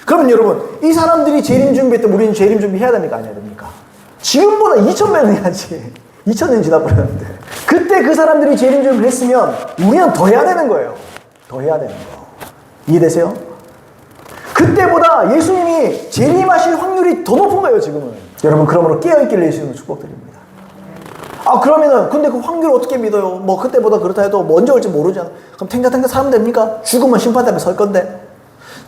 그러면 여러분, 이 사람들이 재림 준비했던 우리는 재림 준비해야 됩니까? 안 해야 됩니까? 지금보다 2000년 해야지. 2000년 지나버렸는데. 그때 그 사람들이 재림 준비를 했으면 우리는 더 해야 되는 거예요. 더 해야 되는 거. 이해되세요? 그때보다 예수님이 재림하실 확률이 더 높은 거예요, 지금은. 여러분, 그러므로 깨어있기를 예수님을 축복드립니다. 그러면은, 근데 그 확률을 어떻게 믿어요? 그때보다 그렇다 해도 언제 올지 모르잖아. 그럼 탱자탱자 살면 됩니까? 죽으면 심판 앞에 설 건데.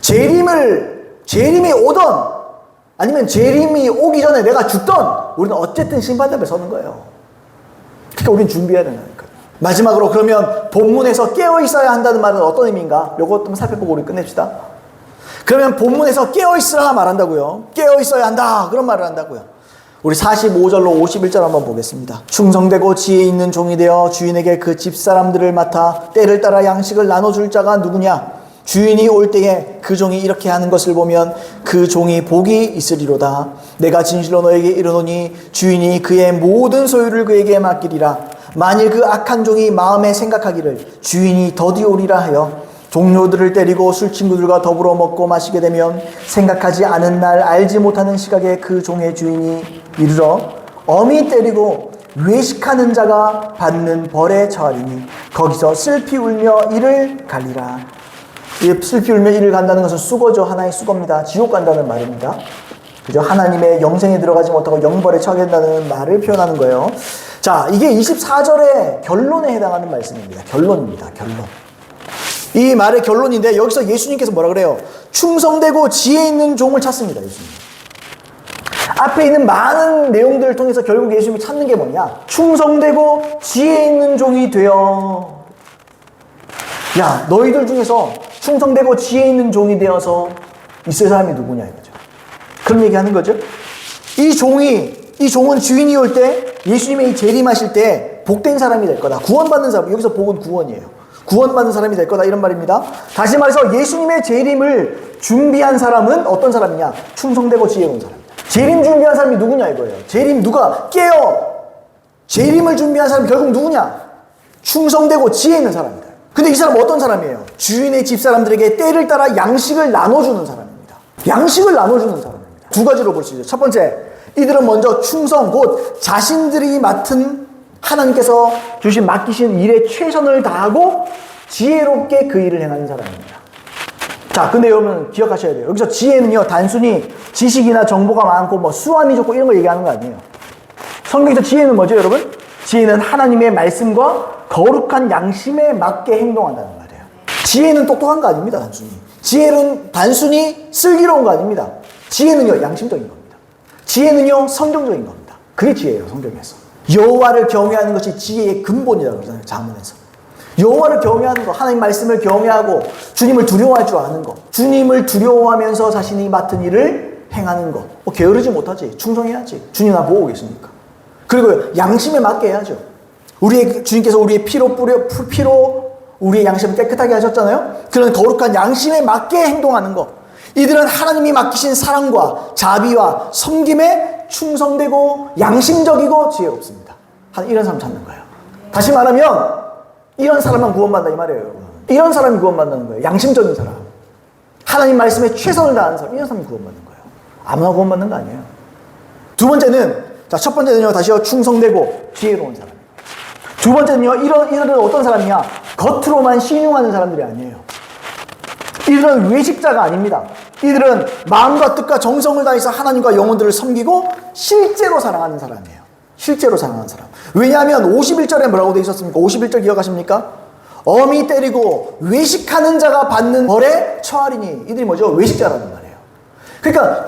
재림이 오던, 아니면 재림이 오기 전에 내가 죽던, 우리는 어쨌든 심판 앞에 서는 거예요. 그러니까 우리는 준비해야 된다니까요. 마지막으로 그러면 본문에서 깨어 있어야 한다는 말은 어떤 의미인가? 요것 좀 살펴보고 우리 끝냅시다. 그러면 본문에서 깨어 있으라 말한다고요. 깨어 있어야 한다. 그런 말을 한다고요. 우리 45절로 51절 한번 보겠습니다. 충성되고 지혜 있는 종이 되어 주인에게 그 집사람들을 맡아 때를 따라 양식을 나눠줄 자가 누구냐? 주인이 올 때에 그 종이 이렇게 하는 것을 보면 그 종이 복이 있으리로다. 내가 진실로 너에게 이르노니 주인이 그의 모든 소유를 그에게 맡기리라. 만일 그 악한 종이 마음에 생각하기를 주인이 더디오리라 하여 동료들을 때리고 술친구들과 더불어 먹고 마시게 되면 생각하지 않은 날 알지 못하는 시각에 그 종의 주인이 이르러 엄히 때리고 외식하는 자가 받는 벌에 처하리니 거기서 슬피 울며 이를 갈리라. 슬피 울며 이를 간다는 것은 수고죠. 하나의 수고입니다. 지옥 간다는 말입니다. 그죠? 하나님의 영생에 들어가지 못하고 영벌에 처하게 된다는 말을 표현하는 거예요. 자, 이게 24절의 결론에 해당하는 말씀입니다. 결론입니다. 결론. 이 말의 결론인데 여기서 예수님께서 뭐라 그래요? 충성되고 지혜 있는 종을 찾습니다. 예수님. 앞에 있는 많은 내용들을 통해서 결국 예수님이 찾는 게 뭐냐? 충성되고 지혜 있는 종이 되어. 야, 너희들 중에서 충성되고 지혜 있는 종이 되어서 있을 사람이 누구냐 이거죠. 그런 얘기하는 거죠. 이 종은 주인이 올 때, 예수님이 재림하실 때 복된 사람이 될 거다. 구원받는 사람. 여기서 복은 구원이에요. 구원받는 사람이 될 거다 이런 말입니다. 다시 말해서 예수님의 재림을 준비한 사람은 어떤 사람이냐? 충성되고 지혜 있는 사람입니다. 재림 준비한 사람이 누구냐 이거예요. 재림 누가 재림을 준비한 사람이 결국 누구냐? 충성되고 지혜 있는 사람입니다. 근데 이 사람은 어떤 사람이에요? 주인의 집사람들에게 때를 따라 양식을 나눠주는 사람입니다. 양식을 나눠주는 사람입니다. 두 가지로 볼 수 있죠. 첫 번째, 이들은 먼저 충성, 곧 자신들이 맡은 하나님께서 맡기신 일에 최선을 다하고 지혜롭게 그 일을 행하는 사람입니다. 자, 근데 여러분 기억하셔야 돼요. 여기서 지혜는요, 단순히 지식이나 정보가 많고 수완이 좋고 이런 거 얘기하는 거 아니에요. 성경에서 지혜는 뭐죠, 여러분? 지혜는 하나님의 말씀과 거룩한 양심에 맞게 행동한다는 말이에요. 지혜는 똑똑한 거 아닙니다, 단순히. 지혜는 단순히 슬기로운 거 아닙니다. 지혜는요, 양심적인 겁니다. 지혜는요, 성경적인 겁니다. 그게 지혜예요, 성경에서. 여호와를 경외하는 것이 지혜의 근본이라고 그러잖아요. 자문에서. 여호와를 경외하는 것, 하나님 말씀을 경외하고 주님을 두려워할 줄 아는 것, 주님을 두려워하면서 자신이 맡은 일을 행하는 것. 게으르지 못하지. 충성해야지. 주님 나 보고 계십니까? 그리고 양심에 맞게 해야죠. 주님께서 우리의 피로 우리의 양심을 깨끗하게 하셨잖아요. 그런 거룩한 양심에 맞게 행동하는 것. 이들은 하나님이 맡기신 사랑과 자비와 섬김에 충성되고 양심적이고 지혜롭습니다. 이런 사람 찾는 거예요. 다시 말하면 이런 사람만 구원받는다 이 말이에요. 여러분. 이런 사람이 구원받는 거예요. 양심적인 사람. 하나님 말씀에 최선을 다하는 사람. 이런 사람이 구원받는 거예요. 아무나 구원받는 거 아니에요. 두 번째는, 첫 번째는요, 다시요, 충성되고 지혜로운 사람. 두 번째는요, 이들은 어떤 사람이냐? 겉으로만 신용하는 사람들이 아니에요. 이들은 외식자가 아닙니다. 이들은 마음과 뜻과 정성을 다해서 하나님과 영혼들을 섬기고 실제로 사랑하는 사람이에요. 실제로 사랑하는 사람. 왜냐하면 51절에 뭐라고 되어 있었습니까? 51절 기억하십니까? 어미 때리고 외식하는 자가 받는 벌에 처하리니. 이들이 뭐죠? 외식자라는 말이에요. 그러니까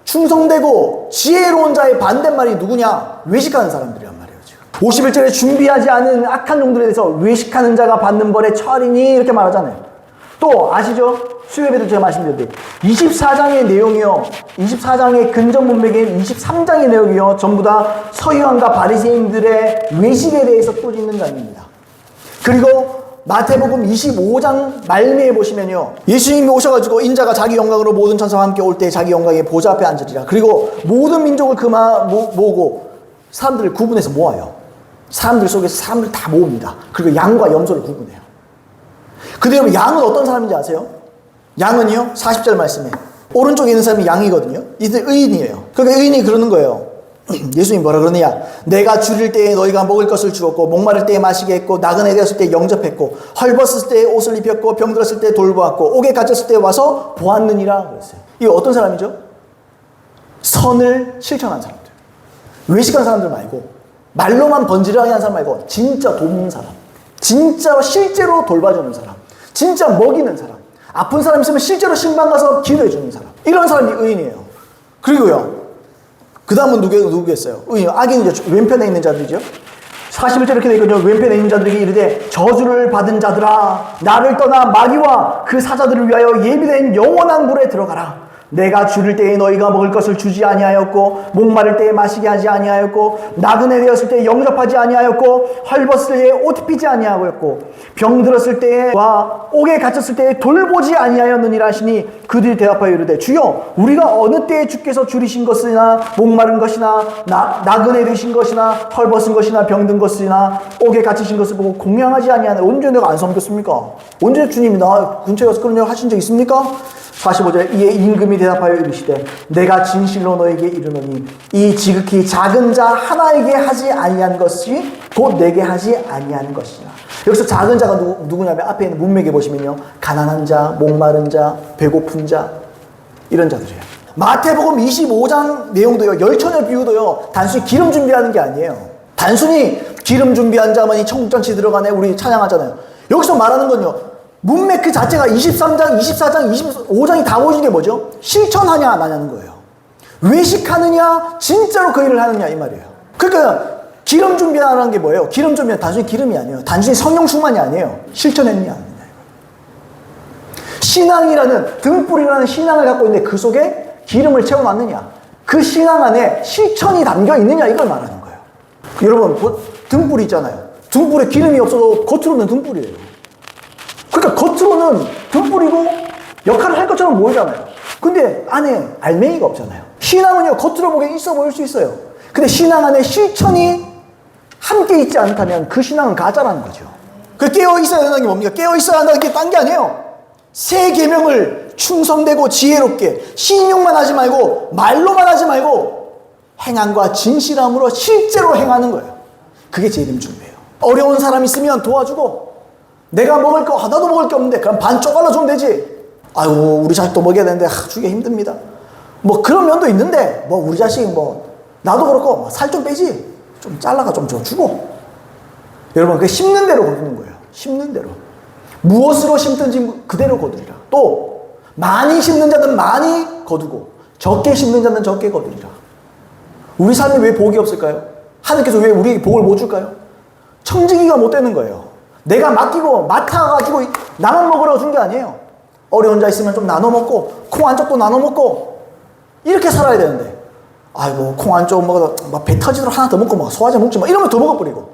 충성되고 지혜로운 자의 반대말이 누구냐? 외식하는 사람들이란 말이에요. 지금 51절에 준비하지 않은 악한 종들에 대해서 외식하는 자가 받는 벌에 처하리니 이렇게 말하잖아요. 또 아시죠? 수요예배도 제가 말씀드렸는데 24장의 내용이요, 24장의 근전 문맥인 23장의 내용이요, 전부 다 서기관과 바리새인들의 외식에 대해서 또 있는 장입니다. 그리고 마태복음 25장 말미에 보시면요, 예수님이 오셔가지고 인자가 자기 영광으로 모든 천사와 함께 올 때 자기 영광의 보좌 앞에 앉으리라. 그리고 모든 민족을 모으고 사람들을 구분해서 모아요. 사람들 속에서 사람들 다 모읍니다. 그리고 양과 염소를 구분해요. 근데 여러분, 양은 어떤 사람인지 아세요? 양은요, 40절 말씀에 오른쪽에 있는 사람이 양이거든요. 이들 의인이에요. 그러니까 의인이 그러는 거예요. 예수님이 뭐라 그러느냐? 내가 줄일 때에 너희가 먹을 것을 주었고, 목마를 때에 마시게 했고, 나그네 되었을 때에 영접했고, 헐벗을 때에 옷을 입혔고, 병들었을 때에 돌보았고, 옥에 갇혔을 때에 와서 보았느니라 그랬어요. 이게 어떤 사람이죠? 선을 실천한 사람들. 외식한 사람들 말고, 말로만 번지르하게 하는 사람 말고, 진짜 돕는 사람, 진짜 실제로 돌봐주는 사람, 진짜 먹이는 사람, 아픈 사람 있으면 실제로 신방 가서 기도해 주는 사람, 이런 사람이 의인이에요. 그리고요, 그 다음은 누구겠어요? 의인, 악인은 이제 왼편에 있는 자들이죠. 41절 이렇게 되어 있거든요. 왼편에 있는 자들에게 이르되 저주를 받은 자들아, 나를 떠나 마귀와 그 사자들을 위하여 예비된 영원한 물에 들어가라. 내가 줄일 때에 너희가 먹을 것을 주지 아니하였고, 목마를 때에 마시게 하지 아니하였고, 나그네 되었을 때에 영접하지 아니하였고, 헐벗을 때에 옷 입히지 아니하였고, 병들었을 때와 옥에 갇혔을 때에 돌보지 아니하였느니라 하시니, 그들이 대답하여 이르되 주여, 우리가 어느 때에 주께서 줄이신 것이나 목마른 것이나 나그네 되신 것이나 헐벗은 것이나 병든 것이나 옥에 갇히신 것을 보고 공양하지 아니하는, 언제 내가 안 섬겼습니까? 언제 주님이 나 근처에 와서 그런 일 하신 적 있습니까? 45절, 이에 임금이 대답하여 이르시되 내가 진실로 너에게 이르노니 이 지극히 작은 자 하나에게 하지 아니한 것이 곧 내게 하지 아니한 것이라. 여기서 작은 자가 누구냐면 앞에 있는 문맥에 보시면요, 가난한 자, 목마른 자, 배고픈 자, 이런 자들이에요. 마태복음 25장 내용도요, 열처녀 비유도요, 단순히 기름 준비하는 게 아니에요. 단순히 기름 준비한 자만이 천국잔치 들어가네 우리 찬양하잖아요. 여기서 말하는 건요, 문맥 그 자체가 23장, 24장, 25장이 다 보여준 게 뭐죠? 실천하냐 안 하냐는 거예요. 외식하느냐 진짜로 그 일을 하느냐 이 말이에요. 그러니까 기름 준비하는 게 뭐예요? 기름 준비는 단순히 기름이 아니에요. 단순히 성령 충만이 아니에요. 실천했느냐 안 했느냐. 신앙이라는 등불이라는 신앙을 갖고 있는데 그 속에 기름을 채워놨느냐, 그 신앙 안에 실천이 담겨 있느냐, 이걸 말하는 거예요. 여러분, 등불이 있잖아요. 등불에 기름이 없어도 겉으로는 등불이에요. 그러니까 겉으로는 등불이고 역할을 할 것처럼 보이잖아요. 근데 안에 알맹이가 없잖아요. 신앙은요, 겉으로 보기엔 있어 보일 수 있어요. 근데 신앙 안에 실천이 함께 있지 않다면 그 신앙은 가짜라는 거죠. 그 깨어 있어야 된다는 게 뭡니까? 깨어 있어야 한다는 게 딴 게 아니에요. 새 계명을 충성되고 지혜롭게 신용만 하지 말고, 말로만 하지 말고 행함과 진실함으로 실제로 행하는 거예요. 그게 재림 준비예요. 어려운 사람 있으면 도와주고, 내가 먹을 거 하나도 먹을 게 없는데 그럼 반 쪼갈라 주면 되지. 아이고, 우리 자식도 먹여야 되는데 주기가 힘듭니다. 뭐 그런 면도 있는데, 뭐 우리 자식 나도 그렇고 살 좀 빼지, 좀 잘라가 좀 주고. 여러분, 그 심는 대로 거두는 거예요. 심는 대로. 무엇으로 심든지 그대로 거두리라. 또 많이 심는 자는 많이 거두고 적게 심는 자는 적게 거두리라. 우리 삶에 왜 복이 없을까요? 하나님께서 왜 우리에게 복을 못 줄까요? 청지기가 못 되는 거예요. 내가 맡아가지고 나만 먹으라고 준 게 아니에요. 어려운 자 있으면 좀 나눠 먹고, 콩 한 쪽도 나눠 먹고, 이렇게 살아야 되는데, 아이고, 콩 한 쪽 먹어도 막 배 터지도록 하나 더 먹고, 막 소화제 먹지 마. 이러면 더 먹어버리고.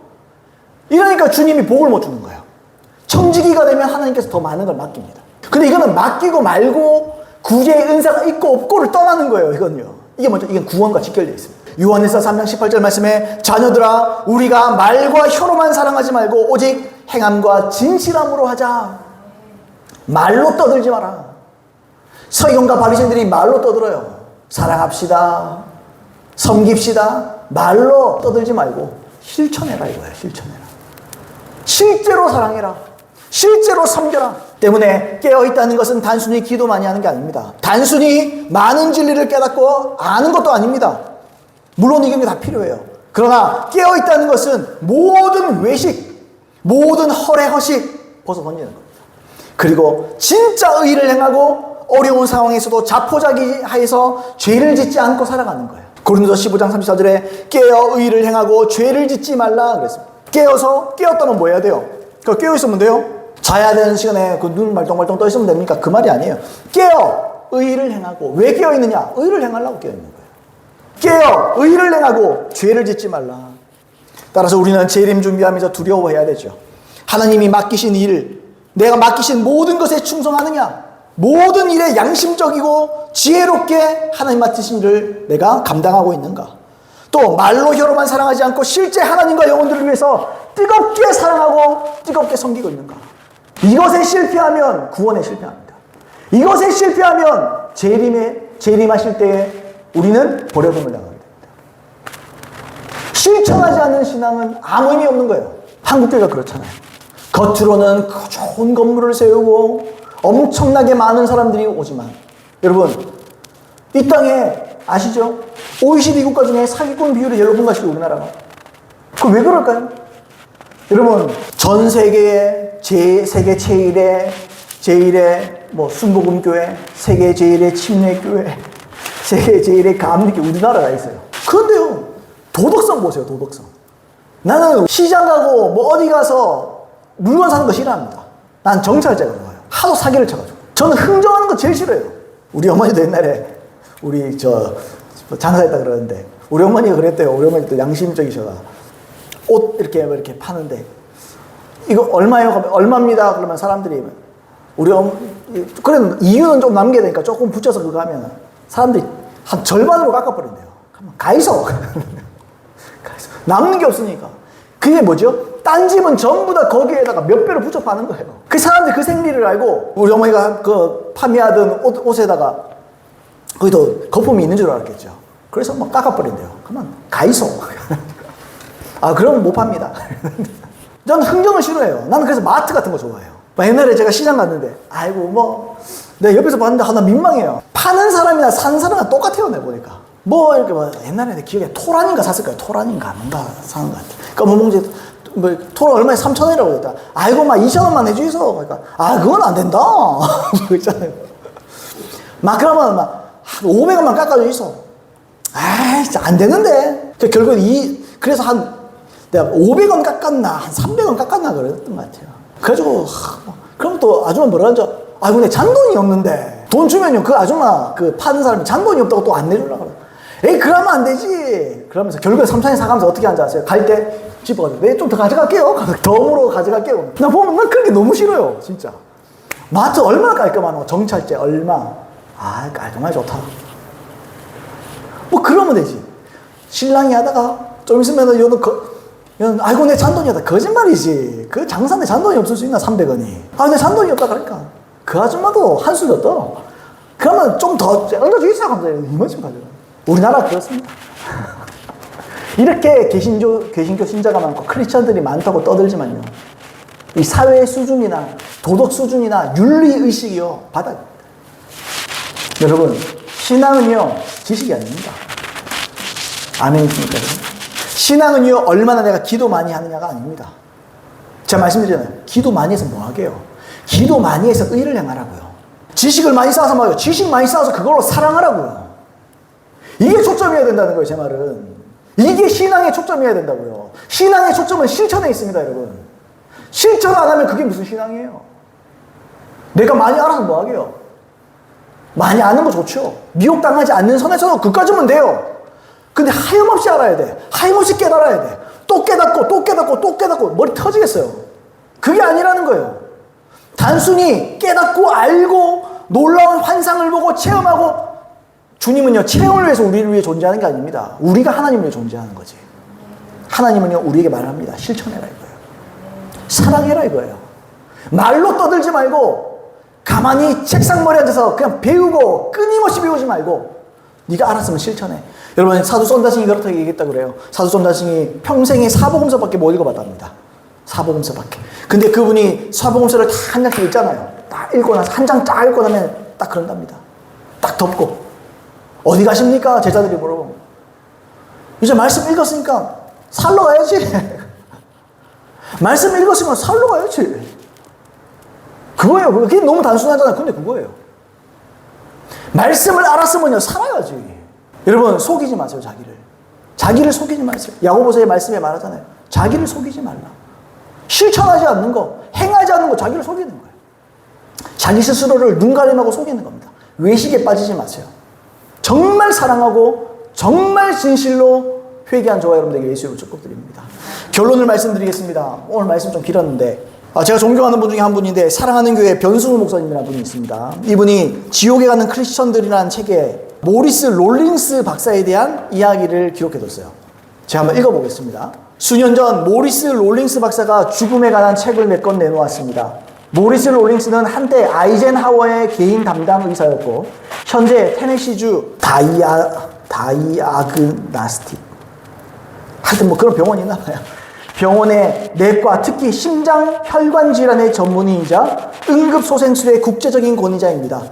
이러니까 주님이 복을 못 주는 거예요. 청지기가 되면 하나님께서 더 많은 걸 맡깁니다. 근데 이거는 맡기고 말고, 구제의 은사가 있고 없고를 떠나는 거예요, 이건요. 이게 먼저, 이건 구원과 직결되어 있습니다. 요한일서 3장 18절 말씀에 자녀들아 우리가 말과 혀로만 사랑하지 말고 오직 행함과 진실함으로 하자. 말로 떠들지 마라. 서기관과 바리새인들이 말로 떠들어요. 사랑합시다. 섬깁시다. 말로 떠들지 말고 실천해라 이거예요. 실천해라. 실제로 사랑해라. 실제로 섬겨라. 때문에 깨어있다는 것은 단순히 기도 많이 하는 게 아닙니다. 단순히 많은 진리를 깨닫고 아는 것도 아닙니다. 물론 이게 다 필요해요. 그러나 깨어있다는 것은 모든 외식, 모든 허례허식 벗어던지는 겁니다. 그리고 진짜 의를 행하고 어려운 상황에서도 자포자기하여서 죄를 짓지 않고 살아가는 거예요. 고린도서 15장 34절에 깨어 의를 행하고 죄를 짓지 말라 그랬습니다. 깨었다면 뭐 해야 돼요? 깨어있으면 돼요? 자야 되는 시간에 그 눈 말똥말똥 떠 있으면 됩니까? 그 말이 아니에요. 깨어 의를 행하고. 왜 깨어있느냐? 의를 행하려고 깨어있는 거예요. 깨어 의를 행하고 죄를 짓지 말라. 따라서 우리는 재림 준비하면서 두려워해야 되죠. 하나님이 맡기신 일, 내가 맡기신 모든 것에 충성하느냐? 모든 일에 양심적이고 지혜롭게 하나님 맡으신 일을 내가 감당하고 있는가? 또 말로 혀로만 사랑하지 않고 실제 하나님과 영혼들을 위해서 뜨겁게 사랑하고 뜨겁게 섬기고 있는가? 이것에 실패하면 구원에 실패합니다. 이것에 실패하면 재림하실 때에 우리는 버려둠을 당하게 됩니다. 실천하지 않는 신앙은 아무 의미 없는 거예요. 한국교회가 그렇잖아요. 겉으로는 좋은 건물을 세우고 엄청나게 많은 사람들이 오지만 여러분 이 땅에 아시죠? OECD 국가 중에 사기꾼 비율이 제일 높은 것이 우리나라가. 그 왜 그럴까요? 여러분 전 세계의 세계 제1의 순복음교회, 세계 제1의 침례교회, 세계 제1의 감리교회 우리나라가 있어요. 그런데요 도덕성 보세요. 도덕성. 나는 시장 가고 어디 가서 물건 사는 거 싫어합니다. 난 정찰제가 좋아요. 하도 사기를 쳐가지고. 저는 흥정하는 거 제일 싫어요. 우리 어머니도 옛날에 우리 장사했다 그러는데 우리 어머니가 그랬대요. 우리 어머니도 양심적이셔가 옷 이렇게 파는데 이거 얼마예요? 얼마입니다. 그러면 사람들이 그래 이유는 좀 남겨야 되니까 조금 붙여서 그거 하면 사람들이 한 절반으로 깎아버린대요. 가이소. 남는 게 없으니까. 그게 뭐죠? 딴 집은 전부 다 거기에다가 몇 배로 붙여 파는 거예요. 그 사람들이 그 생리를 알고 우리 어머니가 그 판매하던 옷에다가 거기도 거품이 있는 줄 알았겠죠. 그래서 막 깎아버린대요. 그러면 가이소. 아 그럼 못 팝니다. 저는 흥정을 싫어해요. 나는 그래서 마트 같은 거 좋아해요. 옛날에 제가 시장 갔는데 아이고 내가 옆에서 봤는데 나 민망해요. 파는 사람이나 사는 사람이나 똑같아요. 내가 보니까 이렇게 옛날에 내 기억에 토란인가 샀을 거예요. 토란인가 뭔가 사는 것 같아. 그러니까 몽지 토란 얼마에 3,000원이라고 했다. 아이고 2,000원만 해주이소. 그러니까 그건 안 된다. 있잖아요. 그러면 500원만 깎아주이소. 진짜 안 되는데. 결국 그래서 내가 500원 깎았나 한 300원 깎았나 그랬던 것 같아요. 그래가지고 그럼 또 아줌마 뭐라 하죠? 근데 잔돈이 없는데 돈 주면요 그 아줌마 파는 사람이 잔돈이 없다고 또 안 내주려고 그래. 에이 그러면 안 되지. 그러면서 결국에 3,000원 사가면서 어떻게 하는지 아세요? 갈 때 집어가지고 네 좀 더 가져갈게요. 덤으로 가져갈게요. 나 보면 난 그런 게 너무 싫어요. 진짜. 마트 얼마나 깔끔하노. 정찰제 얼마. 깔끔하게 좋다. 그러면 되지. 신랑이 하다가 좀 있으면 아이고 내 잔돈이었다. 거짓말이지. 그 장사인데 잔돈이 없을 수 있나 300원이. 내 잔돈이 없다 그러니까 그 아줌마도 한술 더 떠. 그러면 좀 더 얹어주겠어 하면서 이만큼 가져가. 우리나라 그렇습니다. 이렇게 개신교 신자가 많고 크리스천들이 많다고 떠들지만요 이 사회 수준이나 도덕 수준이나 윤리의식이요 바닥입니다. 여러분 신앙은요 지식이 아닙니다. 아멘이십니까? 신앙은요 얼마나 내가 기도 많이 하느냐가 아닙니다. 제가 말씀드리잖아요. 기도 많이 해서 뭐 하게요? 기도 많이 해서 의를 행하라고요. 지식을 많이 쌓아서 말이요. 지식 많이 쌓아서 그걸로 사랑하라고요. 이게 초점이어야 된다는 거예요. 제 말은. 이게 신앙의 초점이어야 된다고요. 신앙의 초점은 실천에 있습니다, 여러분. 실천 안 하면 그게 무슨 신앙이에요? 내가 많이 알아서 뭐 하게요? 많이 아는 거 좋죠. 미혹당하지 않는 선에서 그까지면 돼요. 근데 하염없이 알아야 돼. 하염없이 깨달아야 돼. 또 깨닫고 또 깨닫고 또 깨닫고 머리 터지겠어요. 그게 아니라는 거예요. 단순히 깨닫고 알고 놀라운 환상을 보고 체험하고, 주님은요 체험을 위해서 우리를 위해 존재하는 게 아닙니다. 우리가 하나님을 위해 존재하는 거지. 하나님은요 우리에게 말합니다. 실천해라 이거예요. 사랑해라 이거예요. 말로 떠들지 말고 가만히 책상머리에 앉아서 그냥 배우고 끊임없이 배우지 말고 네가 알았으면 실천해. 여러분 사도 손다싱이 그렇다고 얘기했다고 그래요. 사도 손다싱이 평생에 사복음서밖에 못 읽어봤답니다. 사복음서밖에. 근데 그분이 사복음서를 다 한 장씩 읽잖아요. 딱 읽고 나서 한 장 딱 읽고 나면 딱 그런답니다. 딱 덮고 어디 가십니까? 제자들이 물어보면 이제 말씀 읽었으니까 살러 가야지. 말씀 읽었으면 살러 가야지. 그거예요. 그게 너무 단순하잖아요. 근데 그거예요. 말씀을 알았으면요 살아야지. 여러분 속이지 마세요. 자기를 속이지 마세요. 야고보서의 말씀에 말하잖아요. 자기를 속이지 말라. 실천하지 않는 거, 행하지 않는 거 자기를 속이는 거예요. 자기 스스로를 눈가림하고 속이는 겁니다. 외식에 빠지지 마세요. 정말 사랑하고 정말 진실로 회개한 저와 여러분들에게 예수 이름으로 축복드립니다. 결론을 말씀드리겠습니다. 오늘 말씀 좀 길었는데 제가 존경하는 분 중에 한 분인데 사랑하는 교회 변승우 목사님이라는 분이 있습니다. 이분이 지옥에 가는 크리스천들이라는 책에 모리스 롤링스 박사에 대한 이야기를 기록해뒀어요. 제가 한번 읽어보겠습니다. 수년 전 모리스 롤링스 박사가 죽음에 관한 책을 몇 권 내놓았습니다. 모리스 롤링스는 한때 아이젠하워의 개인 담당 의사였고 현재 테네시주 다이아그나스틱 하여튼 뭐 그런 병원이 있나 봐요. 병원의 내과 특히 심장 혈관 질환의 전문의이자 응급소생술의 국제적인 권위자입니다.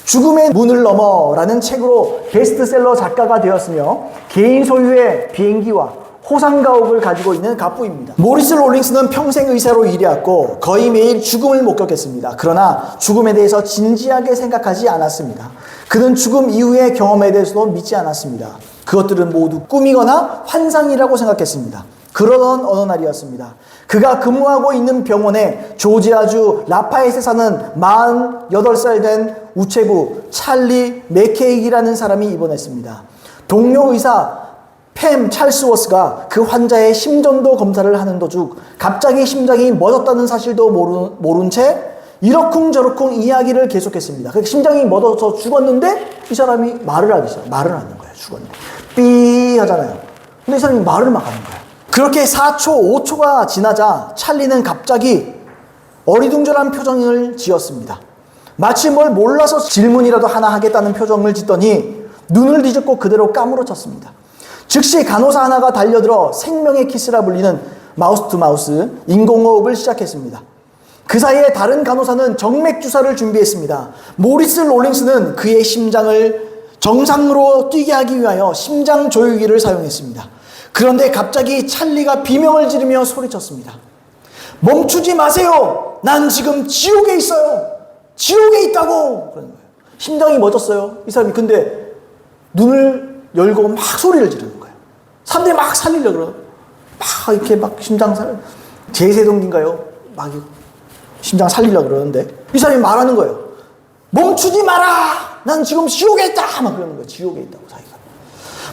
죽음의 문을 넘어라는 책으로 베스트셀러 작가가 되었으며 개인 소유의 비행기와 호상가옥을 가지고 있는 갑부입니다. 모리스 롤링스는 평생 의사로 일해왔고 거의 매일 죽음을 목격했습니다. 그러나 죽음에 대해서 진지하게 생각하지 않았습니다. 그는 죽음 이후의 경험에 대해서도 믿지 않았습니다. 그것들은 모두 꿈이거나 환상이라고 생각했습니다. 그러던 어느 날이었습니다. 그가 근무하고 있는 병원에 조지아주 라파엣에 사는 48살 된 우체부 찰리 맥케이기라는 사람이 입원했습니다. 동료 의사 팸 찰스워스가 그 환자의 심전도 검사를 하는 도중 갑자기 심장이 멎었다는 사실도 모른 채 이러쿵저러쿵 이야기를 계속했습니다. 심장이 멎어서 죽었는데 이 사람이 말을 하는 거예요. 죽었는데 삐 하잖아요. 근데 이 사람이 말을 막 하는 거예요. 그렇게 4초, 5초가 지나자 찰리는 갑자기 어리둥절한 표정을 지었습니다. 마치 뭘 몰라서 질문이라도 하나 하겠다는 표정을 짓더니 눈을 뒤집고 그대로 까무러쳤습니다. 즉시 간호사 하나가 달려들어 생명의 키스라 불리는 마우스 투 마우스 인공호흡을 시작했습니다. 그 사이에 다른 간호사는 정맥 주사를 준비했습니다. 모리스 롤링스는 그의 심장을 정상으로 뛰게 하기 위하여 심장 조이기를 사용했습니다. 그런데 갑자기 찰리가 비명을 지르며 소리쳤습니다. 멈추지 마세요. 난 지금 지옥에 있어요. 지옥에 있다고. 그러는 거예요. 심장이 멎었어요. 이 사람이 근데 눈을 열고 막 소리를 지르는 거예요. 사람들이 막 살리려고 그래요. 막 이렇게 막 심장 제세동기인가요? 막 심장 살리려고 그러는데 이 사람이 말하는 거예요. 멈추지 마라. 난 지금 지옥에 있다. 막 그러는 거예요. 지옥에 있다고 자기가.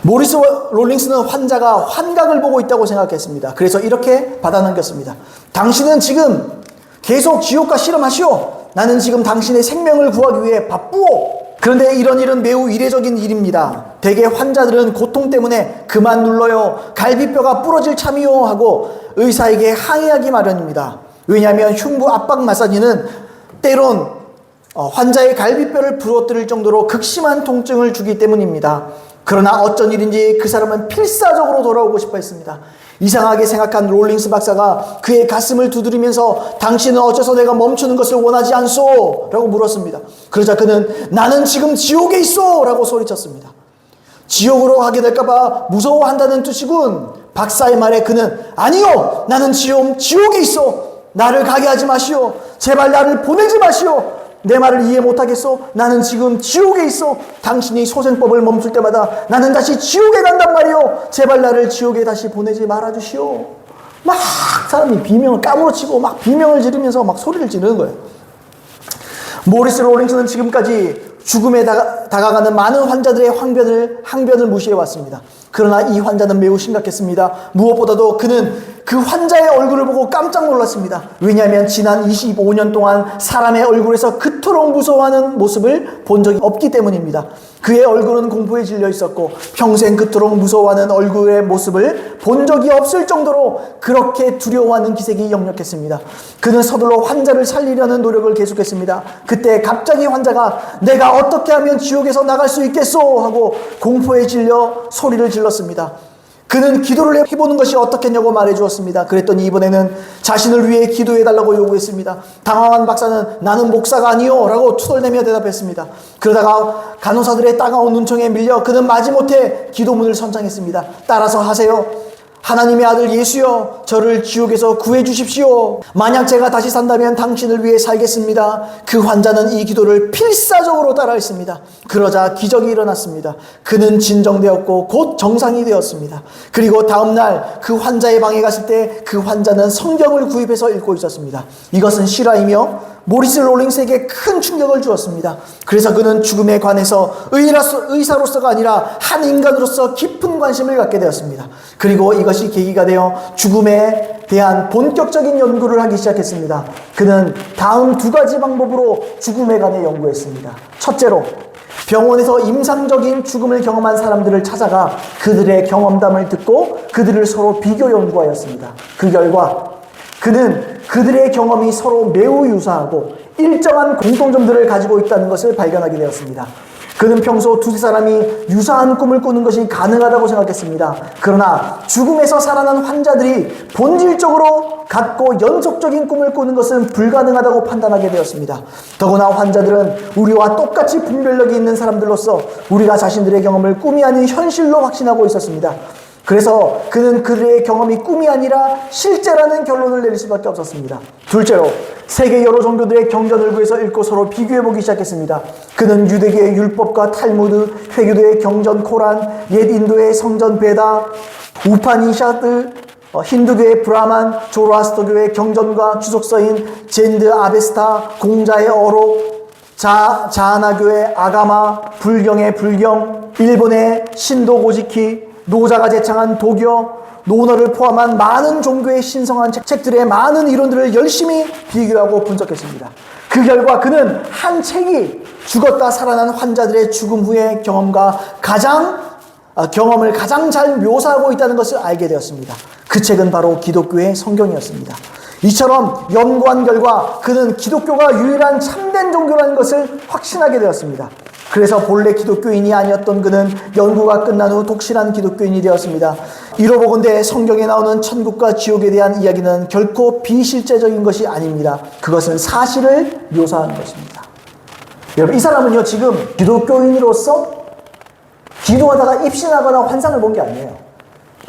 모리스 롤링스는 환자가 환각을 보고 있다고 생각했습니다. 그래서 이렇게 받아넘겼습니다. 당신은 지금 계속 지옥과 실험하시오. 나는 지금 당신의 생명을 구하기 위해 바쁘오. 그런데 이런 일은 매우 이례적인 일입니다. 대개 환자들은 고통 때문에 그만 눌러요. 갈비뼈가 부러질 참이요 하고 의사에게 항의하기 마련입니다. 왜냐하면 흉부 압박 마사지는 때론 환자의 갈비뼈를 부러뜨릴 정도로 극심한 통증을 주기 때문입니다. 그러나 어쩐 일인지 그 사람은 필사적으로 돌아오고 싶어 했습니다. 이상하게 생각한 롤링스 박사가 그의 가슴을 두드리면서 당신은 어째서 내가 멈추는 것을 원하지 않소? 라고 물었습니다. 그러자 그는 나는 지금 지옥에 있소! 라고 소리쳤습니다. 지옥으로 가게 될까봐 무서워한다는 뜻이군. 박사의 말에 그는 아니요! 나는 지옥에 있어! 나를 가게 하지 마시오! 제발 나를 보내지 마시오! 내 말을 이해 못하겠소? 나는 지금 지옥에 있어. 당신이 소생법을 멈출 때마다 나는 다시 지옥에 간단 말이오. 제발 나를 지옥에 다시 보내지 말아주시오. 막 사람이 비명을 까무러치고 막 비명을 지르면서 막 소리를 지르는 거예요. 모리스 롤링스는 지금까지 죽음에 다가가는 많은 환자들의 항변을 무시해왔습니다. 그러나 이 환자는 매우 심각했습니다. 무엇보다도 그는 그 환자의 얼굴을 보고 깜짝 놀랐습니다. 왜냐하면 지난 25년 동안 사람의 얼굴에서 그토록 무서워하는 모습을 본 적이 없기 때문입니다. 그의 얼굴은 공포에 질려 있었고 평생 그토록 무서워하는 얼굴의 모습을 본 적이 없을 정도로 그렇게 두려워하는 기색이 역력했습니다. 그는 서둘러 환자를 살리려는 노력을 계속했습니다. 그때 갑자기 환자가 내가 어떻게 하면 지옥에서 나갈 수 있겠소? 하고 공포에 질려 소리를 질렀습니다. 그는 기도를 해보는 것이 어떻겠냐고 말해주었습니다. 그랬더니 이번에는 자신을 위해 기도해달라고 요구했습니다. 당황한 박사는 나는 목사가 아니요 라고 투덜대며 대답했습니다. 그러다가 간호사들의 따가운 눈총에 밀려 그는 마지못해 기도문을 선창했습니다. 따라서 하세요. 하나님의 아들 예수여, 저를 지옥에서 구해주십시오. 만약 제가 다시 산다면 당신을 위해 살겠습니다. 그 환자는 이 기도를 필사적으로 따라했습니다. 그러자 기적이 일어났습니다. 그는 진정되었고 곧 정상이 되었습니다. 그리고 다음날 그 환자의 방에 갔을 때 그 환자는 성경을 구입해서 읽고 있었습니다. 이것은 실화이며 모리스 롤링스에게 큰 충격을 주었습니다. 그래서 그는 죽음에 관해서 의사로서가 아니라 한 인간으로서 깊은 관심을 갖게 되었습니다. 그리고 이것이 계기가 되어 죽음에 대한 본격적인 연구를 하기 시작했습니다. 그는 다음 두 가지 방법으로 죽음에 관해 연구했습니다. 첫째로, 병원에서 임상적인 죽음을 경험한 사람들을 찾아가 그들의 경험담을 듣고 그들을 서로 비교 연구하였습니다. 그 결과 그는 그들의 경험이 서로 매우 유사하고 일정한 공통점들을 가지고 있다는 것을 발견하게 되었습니다. 그는 평소 두세 사람이 유사한 꿈을 꾸는 것이 가능하다고 생각했습니다. 그러나 죽음에서 살아난 환자들이 본질적으로 같고 연속적인 꿈을 꾸는 것은 불가능하다고 판단하게 되었습니다. 더구나 환자들은 우리와 똑같이 분별력이 있는 사람들로서 우리가 자신들의 경험을 꿈이 아닌 현실로 확신하고 있었습니다. 그래서 그는 그들의 경험이 꿈이 아니라 실제라는 결론을 내릴 수밖에 없었습니다. 둘째로, 세계 여러 종교들의 경전을 구해서 읽고 서로 비교해보기 시작했습니다. 그는 유대교의 율법과 탈무드, 회교도의 경전 코란, 옛 인도의 성전 베다, 우파니샤드, 힌두교의 브라만, 조로아스터교의 경전과 주석서인 젠드 아베스타, 공자의 어록, 자하나교의 아가마, 불경의 불경, 일본의 신도 고지키, 노자가 제창한 도교, 논어를 포함한 많은 종교의 신성한 책들의 많은 이론들을 열심히 비교하고 분석했습니다. 그 결과 그는 한 책이 죽었다 살아난 환자들의 죽음 후의 경험을 가장 잘 묘사하고 있다는 것을 알게 되었습니다. 그 책은 바로 기독교의 성경이었습니다. 이처럼 연구한 결과 그는 기독교가 유일한 참된 종교라는 것을 확신하게 되었습니다. 그래서 본래 기독교인이 아니었던 그는 연구가 끝난 후 독실한 기독교인이 되었습니다. 이로보건대 성경에 나오는 천국과 지옥에 대한 이야기는 결코 비실제적인 것이 아닙니다. 그것은 사실을 묘사하는 것입니다. 여러분, 이 사람은요 지금 기독교인으로서 기도하다가 입신하거나 환상을 본 게 아니에요.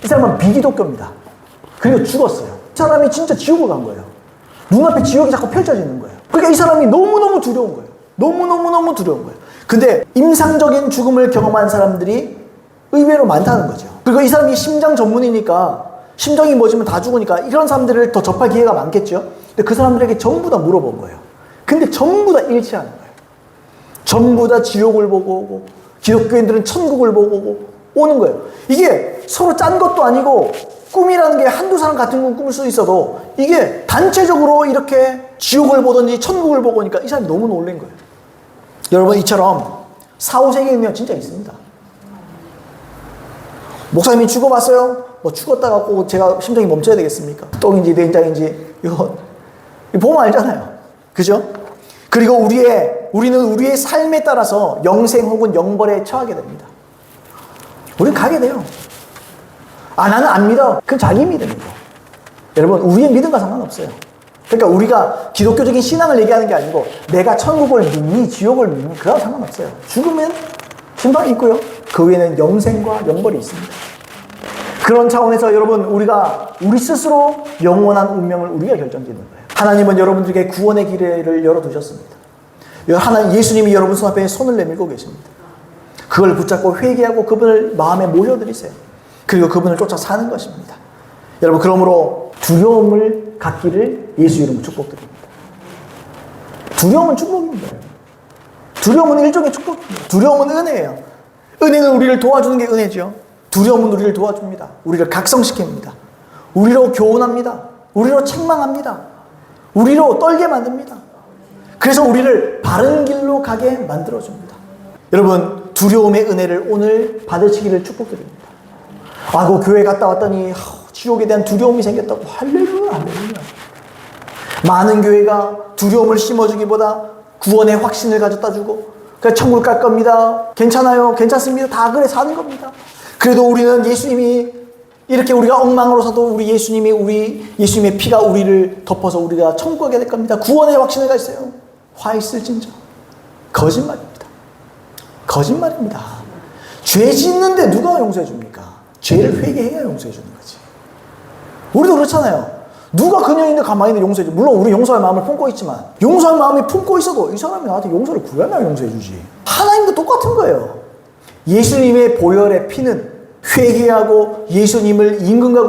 이 사람은 비기독교입니다. 그리고 죽었어요. 이 사람이 진짜 지옥을 간 거예요. 눈앞에 지옥이 자꾸 펼쳐지는 거예요. 그러니까 이 사람이 너무너무 두려운 거예요. 너무너무 두려운 거예요. 근데 임상적인 죽음을 경험한 사람들이 의외로 많다는 거죠. 그리고 이 사람이 심장 전문이니까 심정이 멎으면 다 죽으니까 이런 사람들을 더 접할 기회가 많겠죠. 근데 그 사람들에게 전부 다 물어본 거예요. 근데 전부 다 일치하는 거예요. 전부 다 지옥을 보고 오고 기독교인들은 천국을 보고 오는 거예요. 이게 서로 짠 것도 아니고 꿈이라는 게 한두 사람 같은 건 꿈을 수 있어도 이게 단체적으로 이렇게 지옥을 보든지 천국을 보고 오니까 이 사람이 너무 놀란 거예요. 여러분, 이처럼 4, 5세기이면 진짜 있습니다. 목사님이 죽어봤어요? 뭐 죽었다가 꼭 제가 심장이 멈춰야 되겠습니까? 똥인지 된장인지 이거 보면 알잖아요. 그죠? 그리고 우리는 우리의 삶에 따라서 영생 혹은 영벌에 처하게 됩니다. 우린 가게 돼요. 나는 안 믿어. 그건 자기 믿음이고. 여러분, 우리의 믿음과 상관없어요. 그러니까 우리가 기독교적인 신앙을 얘기하는 게 아니고 내가 천국을 믿니 지옥을 믿니 그거랑 상관없어요. 죽으면 심판이 있고요. 그 외에는 영생과 영벌이 있습니다. 그런 차원에서 여러분, 우리가 우리 스스로 영원한 운명을 우리가 결정짓는 거예요. 하나님은 여러분들에게 구원의 기회를 열어두셨습니다. 하나님 예수님이 여러분 손 앞에 손을 내밀고 계십니다. 그걸 붙잡고 회개하고 그분을 마음에 모여드리세요. 그리고 그분을 쫓아 사는 것입니다. 여러분 그러므로 두려움을 갖기를 예수 이름으로 축복드립니다. 두려움은 축복입니다. 두려움은 일종의 축복입니다. 두려움은 은혜예요. 은혜는 우리를 도와주는 게 은혜죠. 두려움은 우리를 도와줍니다. 우리를 각성시킵니다. 우리로 교훈합니다. 우리로 책망합니다. 우리로 떨게 만듭니다. 그래서 우리를 바른 길로 가게 만들어줍니다. 여러분 두려움의 은혜를 오늘 받으시기를 축복드립니다. 그 교회 갔다 왔더니 지옥에 대한 두려움이 생겼다고. 할렐루야 할렐루야. 많은 교회가 두려움을 심어주기보다 구원의 확신을 가져다 주고 천국 갈 겁니다. 괜찮아요. 괜찮습니다. 다 그래 사는 겁니다. 그래도 우리는 예수님이 이렇게 우리가 엉망으로 사도 우리 예수님의 피가 우리를 덮어서 우리가 천국 가게 될 겁니다. 구원의 확신을 가지세요. 화 있을진저. 거짓말입니다. 거짓말입니다. 죄 짓는데 누가 용서해 줍니까? 죄를 회개해야 용서해 주는 거지. 우리도 그렇잖아요. 누가 그냥 있는데 가만히 있는데 용서해 줘. 물론 우리 용서할 마음을 품고 있지만 용서할 마음이 품고 있어도 이 사람이 나한테 용서를 구하면 용서해 주지. 하나님도 똑같은 거예요. 예수님의 보혈의 피는 회개하고 예수님을 임금과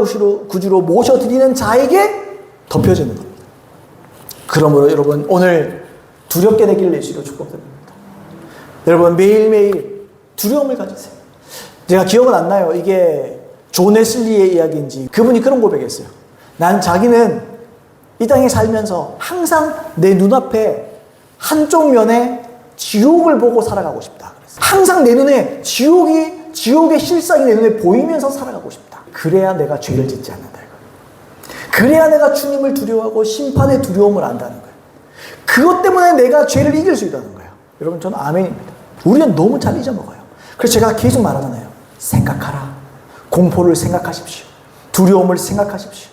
구주로 모셔드리는 자에게 덮여지는 겁니다. 그러므로 여러분 오늘 두렵게 되기를 예수로 축복드립니다. 여러분 매일매일 두려움을 가지세요. 제가 기억은 안 나요. 이게 존 웨슬리의 이야기인지 그분이 그런 고백했어요. 난 자기는 이 땅에 살면서 항상 내 눈앞에 한쪽 면에 지옥을 보고 살아가고 싶다. 항상 내 눈에 지옥의 실상이 내 눈에 보이면서 살아가고 싶다. 그래야 내가 죄를 짓지 않는다. 그래야 내가 주님을 두려워하고 심판의 두려움을 안다는 거예요. 그것 때문에 내가 죄를 이길 수 있다는 거예요. 여러분 저는 아멘입니다. 우리는 너무 잘 잊어먹어요. 그래서 제가 계속 말하잖아요. 생각하라. 공포를 생각하십시오. 두려움을 생각하십시오.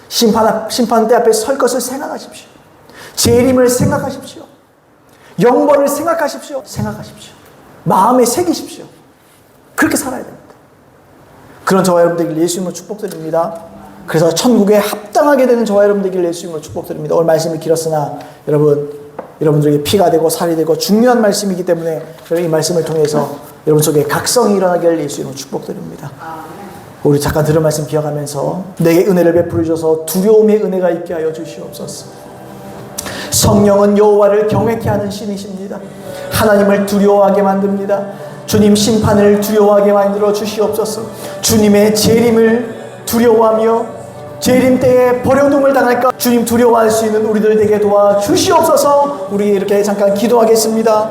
심판대 앞에 설 것을 생각하십시오. 재림을 생각하십시오. 영벌을 생각하십시오. 생각하십시오. 마음에 새기십시오. 그렇게 살아야 됩니다. 그런 저와 여러분 되길 예수님으로 축복드립니다. 그래서 천국에 합당하게 되는 저와 여러분 되길 예수님으로 축복드립니다. 오늘 말씀이 길었으나 여러분들에게 피가 되고 살이 되고 중요한 말씀이기 때문에 이 말씀을 통해서 여러분 속에 각성이 일어나기를 예수님으로 축복드립니다. 우리 잠깐 들은 말씀 기억하면서 내게 은혜를 베풀어 주셔서 두려움의 은혜가 있게 하여 주시옵소서. 성령은 여호와를 경외케 하는 신이십니다. 하나님을 두려워하게 만듭니다. 주님 심판을 두려워하게 만들어 주시옵소서. 주님의 재림을 두려워하며 재림 때에 버려둠을 당할까 주님 두려워할 수 있는 우리들 되게 도와 주시옵소서. 우리 이렇게 잠깐 기도하겠습니다.